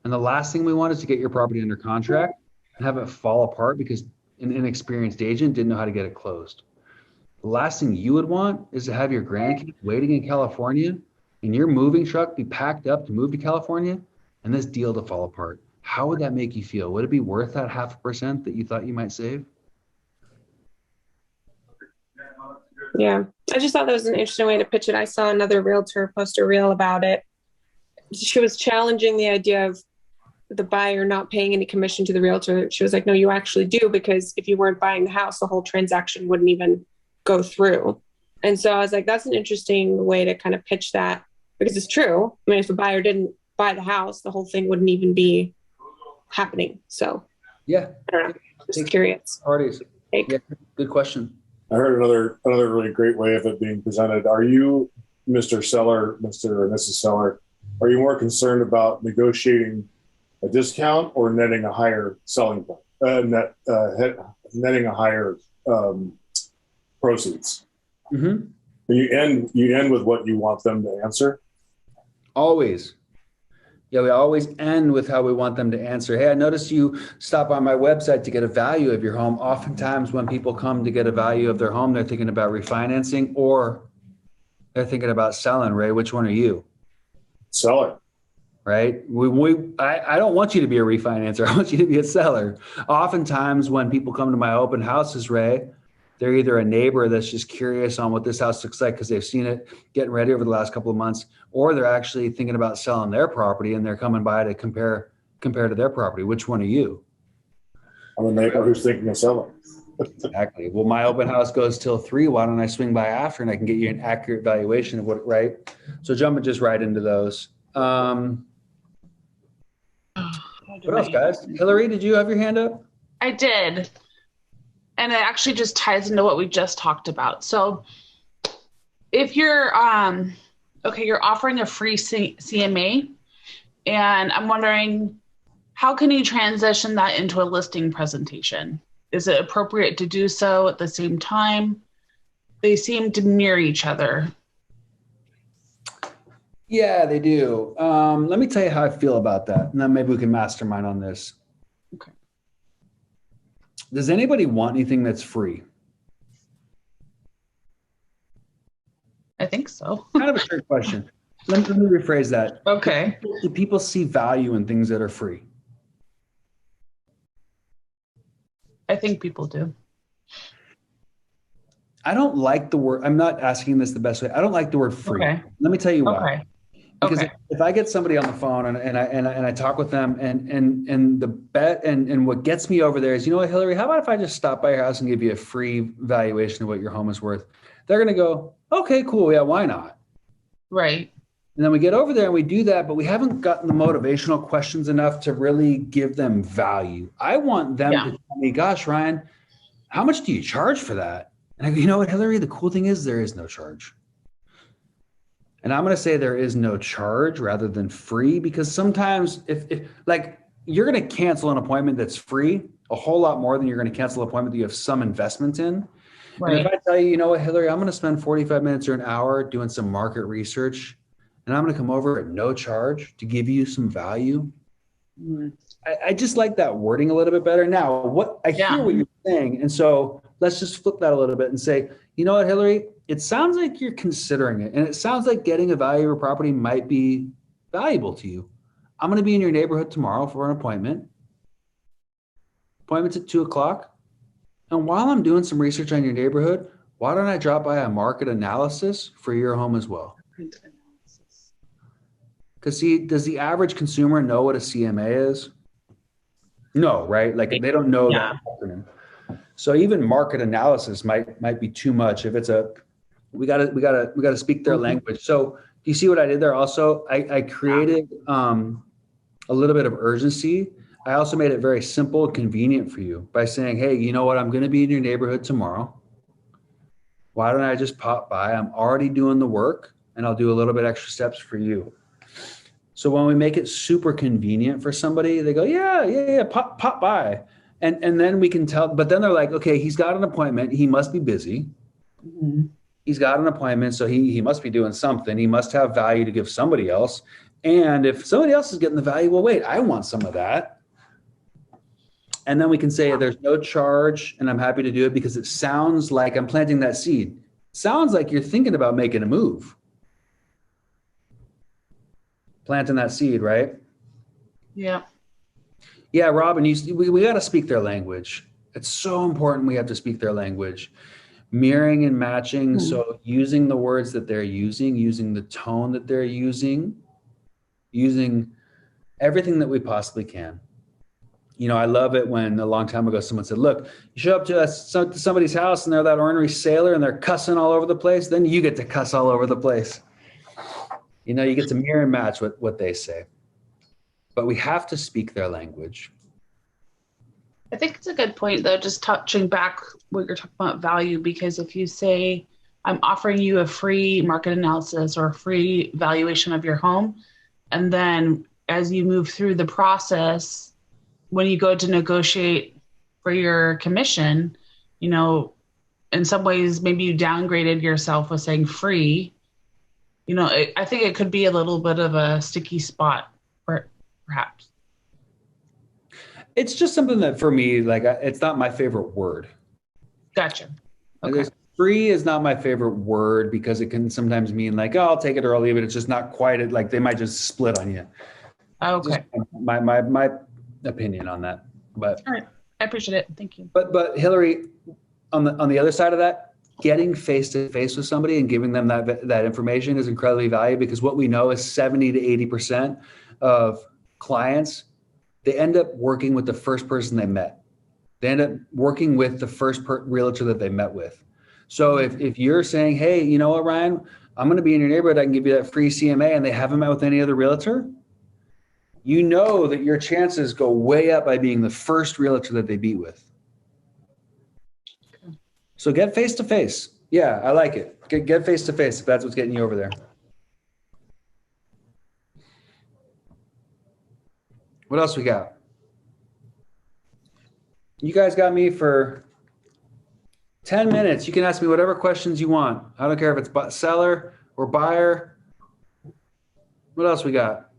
Speaker 1: And the last thing we want is to get your property under contract and have it fall apart because an inexperienced agent didn't know how to get it closed. The last thing you would want is to have your grandkids waiting in California and your moving truck be packed up to move to California and this deal to fall apart. How would that make you feel? Would it be worth that 0.5% that you thought you might save?
Speaker 2: Yeah, I just thought that was an interesting way to pitch it. I saw another realtor post a reel about it. She was challenging the idea of the buyer not paying any commission to the realtor. She was like, no, you actually do, because if you weren't buying the house, the whole transaction wouldn't even go through. And so I was like, that's an interesting way to kind of pitch that, because it's true. I mean, if the buyer didn't buy the house, the whole thing wouldn't even be happening. So
Speaker 1: yeah,
Speaker 2: I don't know. Just curious.
Speaker 1: Parties. Yeah, good question.
Speaker 4: I heard another really great way of it being presented. Are you, Mr. Seller, Mr. or Mrs. Seller, are you more concerned about negotiating a discount or netting a higher selling point, netting a higher proceeds?
Speaker 1: Mm-hmm.
Speaker 4: And you end with what you want them to answer?
Speaker 1: Always. Yeah, we always end with how we want them to answer. Hey, I noticed you stop on my website to get a value of your home. Oftentimes when people come to get a value of their home, they're thinking about refinancing or they're thinking about selling. Ray, which one are you?
Speaker 4: Seller.
Speaker 1: Right? I don't want you to be a refinancer. I want you to be a seller. Oftentimes when people come to my open houses, Ray, they're either a neighbor that's just curious on what this house looks like because they've seen it getting ready over the last couple of months, or they're actually thinking about selling their property and they're coming by to compare to their property. Which one are you?
Speaker 4: I'm a neighbor who's thinking of selling.
Speaker 1: Exactly. Well, my open house goes till 3. Why don't I swing by after and I can get you an accurate valuation of what, right? So jumping just right into those. What else, guys? Hillary, did you have your hand up?
Speaker 5: I did. And it actually just ties into what we just talked about. So if you're okay, you're offering a free CMA, and I'm wondering, how can you transition that into a listing presentation? Is it appropriate to do so at the same time? They seem to mirror each other.
Speaker 1: Yeah, they do. Let me tell you how I feel about that, and then maybe we can mastermind on this.
Speaker 5: Okay.
Speaker 1: Does anybody want anything that's free?
Speaker 5: I think so.
Speaker 1: Kind of a trick question. Let me rephrase that.
Speaker 5: Okay.
Speaker 1: Do people see value in things that are free?
Speaker 5: I think people do.
Speaker 1: I don't like the word. I'm not asking this the best way. I don't like the word free.
Speaker 5: Okay.
Speaker 1: Let me tell you why.
Speaker 5: Okay.
Speaker 1: Because
Speaker 5: Okay.
Speaker 1: if I get somebody on the phone and I talk with them and the bet and what gets me over there is, you know what, Hillary, how about if I just stop by your house and give you a free valuation of what your home is worth? They're going to go, okay, cool. Yeah, why not?
Speaker 5: Right.
Speaker 1: And then we get over there and we do that, but we haven't gotten the motivational questions enough to really give them value. I want them to tell me, gosh, Ryan, how much do you charge for that? And I go, you know what, Hillary, the cool thing is there is no charge. And I'm going to say there is no charge rather than free, because sometimes if like you're going to cancel an appointment that's free a whole lot more than you're going to cancel an appointment that you have some investment in. Right. And if I tell you, you know what, Hillary, I'm going to spend 45 minutes or an hour doing some market research, and I'm going to come over at no charge to give you some value. I just like that wording a little bit better. Now, I hear what you're saying. And so let's just flip that a little bit and say, you know what, Hillary, it sounds like you're considering it. And it sounds like getting a valuable property might be valuable to you. I'm going to be in your neighborhood tomorrow for an appointment. Appointment's at 2:00. And while I'm doing some research on your neighborhood, why don't I drop by a market analysis for your home as well? Because see, does the average consumer know what a CMA is? No, right? Like they don't know that acronym. So even market analysis might be too much. If it's we gotta speak their language. So do you see what I did there? Also, I created a little bit of urgency. I also made it very simple and convenient for you by saying, hey, you know what? I'm going to be in your neighborhood tomorrow. Why don't I just pop by? I'm already doing the work, and I'll do a little bit extra steps for you. So when we make it super convenient for somebody, they go, yeah, pop by. And then we can tell, but then they're like, okay, he's got an appointment. He must be busy. Mm-hmm. He's got an appointment, so he must be doing something. He must have value to give somebody else. And if somebody else is getting the value, well, wait, I want some of that. And then we can say there's no charge, and I'm happy to do it because it sounds like I'm planting that seed. It sounds like you're thinking about making a move. Planting that seed, right?
Speaker 5: Yeah.
Speaker 1: Yeah, Robin, we got to speak their language. It's so important we have to speak their language. Mirroring and matching, so using the words that they're using the tone that they're using everything that we possibly can. You know, I love it when a long time ago someone said, look, you show up to somebody's house and they're that ornery sailor and they're cussing all over the place, then you get to cuss all over the place. You know, you get to mirror and match what they say. But we have to speak their language.
Speaker 5: I think it's a good point, though, just touching back what you're talking about value, because if you say, I'm offering you a free market analysis or a free valuation of your home, and then as you move through the process, when you go to negotiate for your commission, you know, in some ways, maybe you downgraded yourself with saying free. You know, I think it could be a little bit of a sticky spot, perhaps.
Speaker 1: It's just something that for me, like, it's not my favorite word.
Speaker 5: Gotcha. Okay.
Speaker 1: Free is not my favorite word because it can sometimes mean like, oh, I'll take it early, but it's just not quite like they might just split on you.
Speaker 5: Okay.
Speaker 1: Just my opinion on that. But
Speaker 5: all right, I appreciate it. Thank you.
Speaker 1: But Hillary, on the other side of that, getting face to face with somebody and giving them that information is incredibly valuable, because what we know is 70 to 80% of clients, they end up working with the first person they met. They end up working with the first realtor that they met with. So if you're saying, hey, you know what, Ryan, I'm going to be in your neighborhood, I can give you that free CMA, and they haven't met with any other realtor, you know that your chances go way up by being the first realtor that they meet with. So get face to face. Yeah, I like it. Get face to face if that's what's getting you over there. What else we got? You guys got me for 10 minutes. You can ask me whatever questions you want. I don't care if it's seller or buyer. What else we got?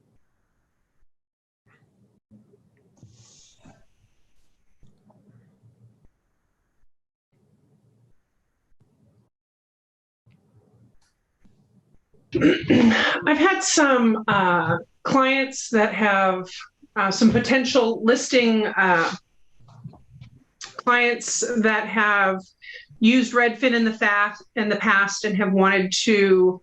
Speaker 10: I've had some clients that have some potential listing clients that have used Redfin in the past and have wanted to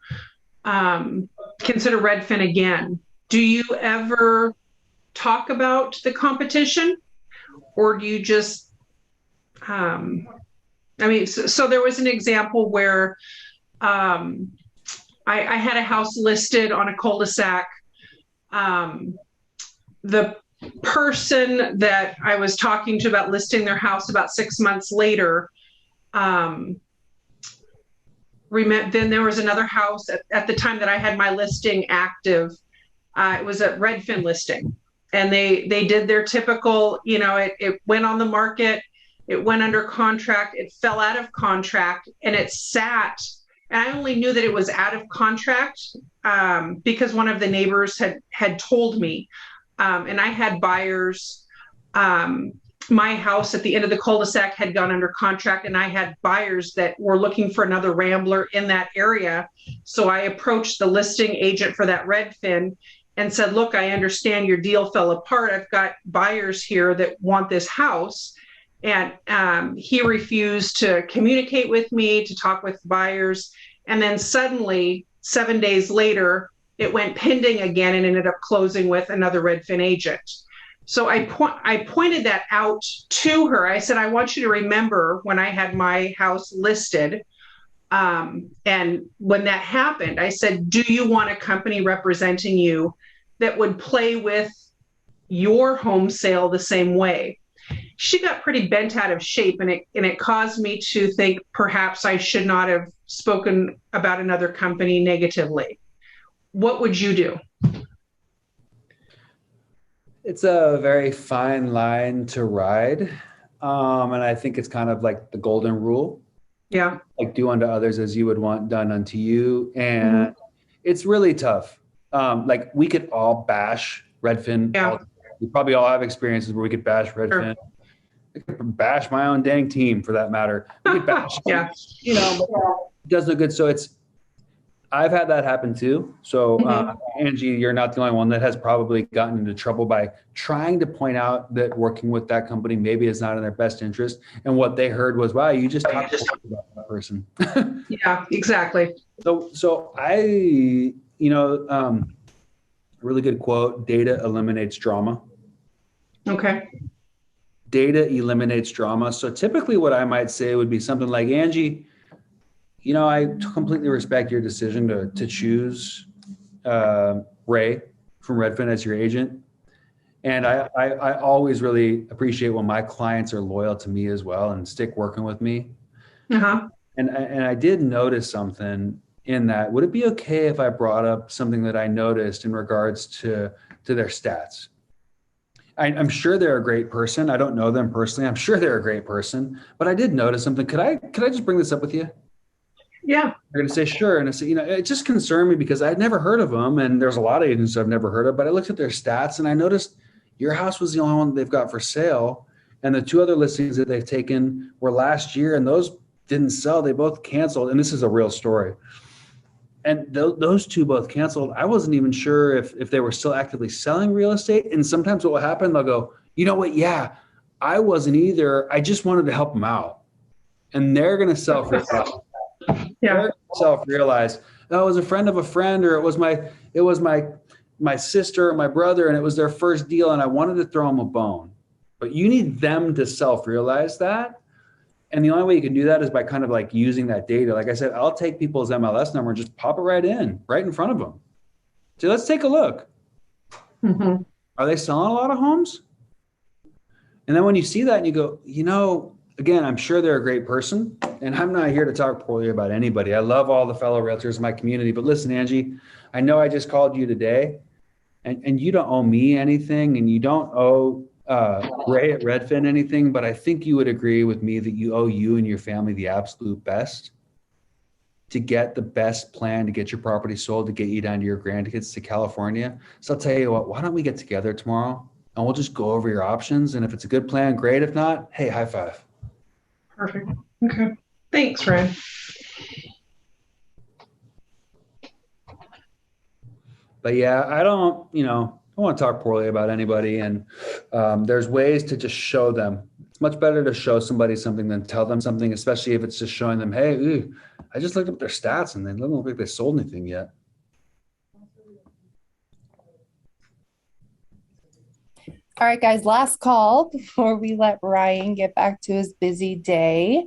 Speaker 10: consider Redfin again. Do you ever talk about the competition, or do you just? So there was an example where I had a house listed on a cul-de-sac. The person that I was talking to about listing their house about 6 months later, then there was another house at the time that I had my listing active. It was a Redfin listing, and they did their typical, it went on the market, it went under contract, it fell out of contract, and it sat. And I only knew that it was out of contract because one of the neighbors had told me. And I had buyers. My house at the end of the cul-de-sac had gone under contract, and I had buyers that were looking for another Rambler in that area. So I approached the listing agent for that Redfin and said, look, I understand your deal fell apart. I've got buyers here that want this house. And he refused to communicate with me, to talk with buyers. And then suddenly, 7 days later, it went pending again and ended up closing with another Redfin agent. So I pointed that out to her. I said, I want you to remember when I had my house listed. And when that happened, I said, do you want a company representing you that would play with your home sale the same way? She got pretty bent out of shape, and it caused me to think perhaps I should not have spoken about another company negatively. What would you do?
Speaker 1: It's a very fine line to ride. And I think it's kind of like the golden rule.
Speaker 10: Yeah.
Speaker 1: Like do unto others as you would want done unto you. And it's really tough. Like we could all bash Redfin.
Speaker 10: Yeah.
Speaker 1: We probably all have experiences where we could bash Redfin. Sure. I could bash my own dang team for that matter. We could bash,
Speaker 10: yeah.
Speaker 1: It does no good. So I've had that happen too. So Angie, you're not the only one that has probably gotten into trouble by trying to point out that working with that company maybe is not in their best interest. And what they heard was, wow, you just talked about that person.
Speaker 10: Yeah, exactly.
Speaker 1: So I, really good quote, data eliminates drama.
Speaker 10: Okay.
Speaker 1: Data eliminates drama. So typically what I might say would be something like, Angie, I completely respect your decision to choose Ray from Redfin as your agent. And I always really appreciate when my clients are loyal to me as well and stick working with me.
Speaker 10: Uh-huh.
Speaker 1: And I did notice something in that. Would it be okay if I brought up something that I noticed in regards to their stats? I'm sure they're a great person. I don't know them personally. I'm sure they're a great person, but I did notice something. Could I just bring this up with you?
Speaker 10: Yeah.
Speaker 1: They're going to say, sure. And I say, it just concerned me because I'd never heard of them. And there's a lot of agents I've never heard of, but I looked at their stats and I noticed your house was the only one they've got for sale. And the two other listings that they've taken were last year, and those didn't sell. They both canceled. And this is a real story. And those two both canceled. I wasn't even sure if they were still actively selling real estate. And sometimes what will happen, they'll go, you know what? Yeah, I wasn't either. I just wanted to help them out. And they're going to self-realize. Yeah. Self-realize, oh, it was a friend of a friend, or it was my sister or my brother, and it was their first deal, and I wanted to throw them a bone. But you need them to self-realize that. And the only way you can do that is by kind of like using that data. Like I said, I'll take people's MLS number and just pop it right in front of them. So let's take a look. Mm-hmm. Are they selling a lot of homes? And then when you see that and you go, again, I'm sure they're a great person, and I'm not here to talk poorly about anybody. I love all the fellow realtors in my community, but listen, Angie, I know I just called you today, and you don't owe me anything, and you don't owe Ray at Redfin anything, but I think you would agree with me that you owe you and your family the absolute best to get the best plan to get your property sold, to get you down to your grandkids to California. So I'll tell you what, why don't we get together tomorrow and we'll just go over your options. And if it's a good plan, great. If not, hey, high five.
Speaker 10: Perfect. Okay. Thanks, Ryan.
Speaker 1: But yeah, I don't want to talk poorly about anybody. And there's ways to just show them. It's much better to show somebody something than tell them something, especially if it's just showing them, hey, ooh, I just looked up their stats and they don't look like they sold anything yet.
Speaker 7: All right, guys, last call before we let Ryan get back to his busy day.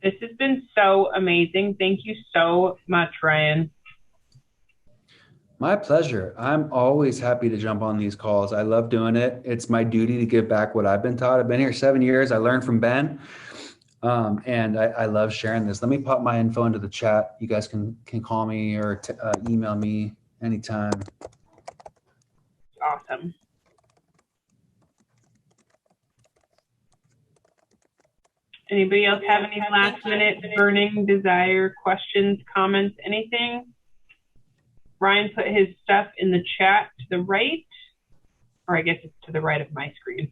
Speaker 11: This has been so amazing. Thank you so much, Ryan.
Speaker 1: My pleasure. I'm always happy to jump on these calls. I love doing it. It's my duty to give back what I've been taught. I've been here 7 years. I learned from Ben. And I love sharing this. Let me pop my info into the chat. You guys can call me or email me anytime.
Speaker 11: Awesome. Anybody else have any last minute burning desire, questions, comments, anything? Ryan put his stuff in the chat to the right, or I guess it's to the right of my screen.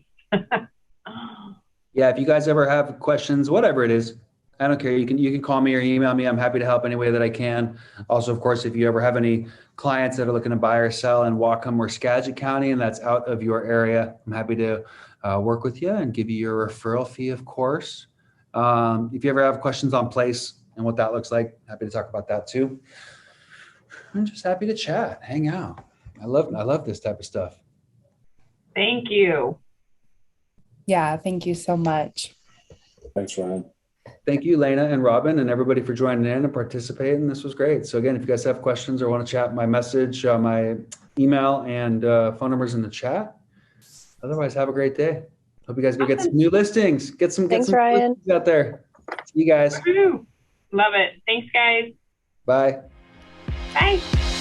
Speaker 1: Yeah, if you guys ever have questions, whatever it is, I don't care. You can call me or email me. I'm happy to help any way that I can. Also, of course, if you ever have any clients that are looking to buy or sell in Whatcom or Skagit County and that's out of your area, I'm happy to work with you and give you your referral fee, of course. If you ever have questions on place and what that looks like, happy to talk about that too. I'm just happy to chat, hang out. I love this type of stuff.
Speaker 11: Thank you.
Speaker 7: Yeah, thank you so much.
Speaker 4: Thanks, Ryan.
Speaker 1: Thank you, Lena and Robin, and everybody for joining in and participating. This was great. So again, if you guys have questions or want to chat, my message, my email and phone numbers in the chat. Otherwise, have a great day. Hope you guys go get some new listings. Get some
Speaker 3: Ryan.
Speaker 1: listings out there. See you guys.
Speaker 11: Woo-hoo. Love it. Thanks, guys.
Speaker 1: Bye.
Speaker 11: Bye.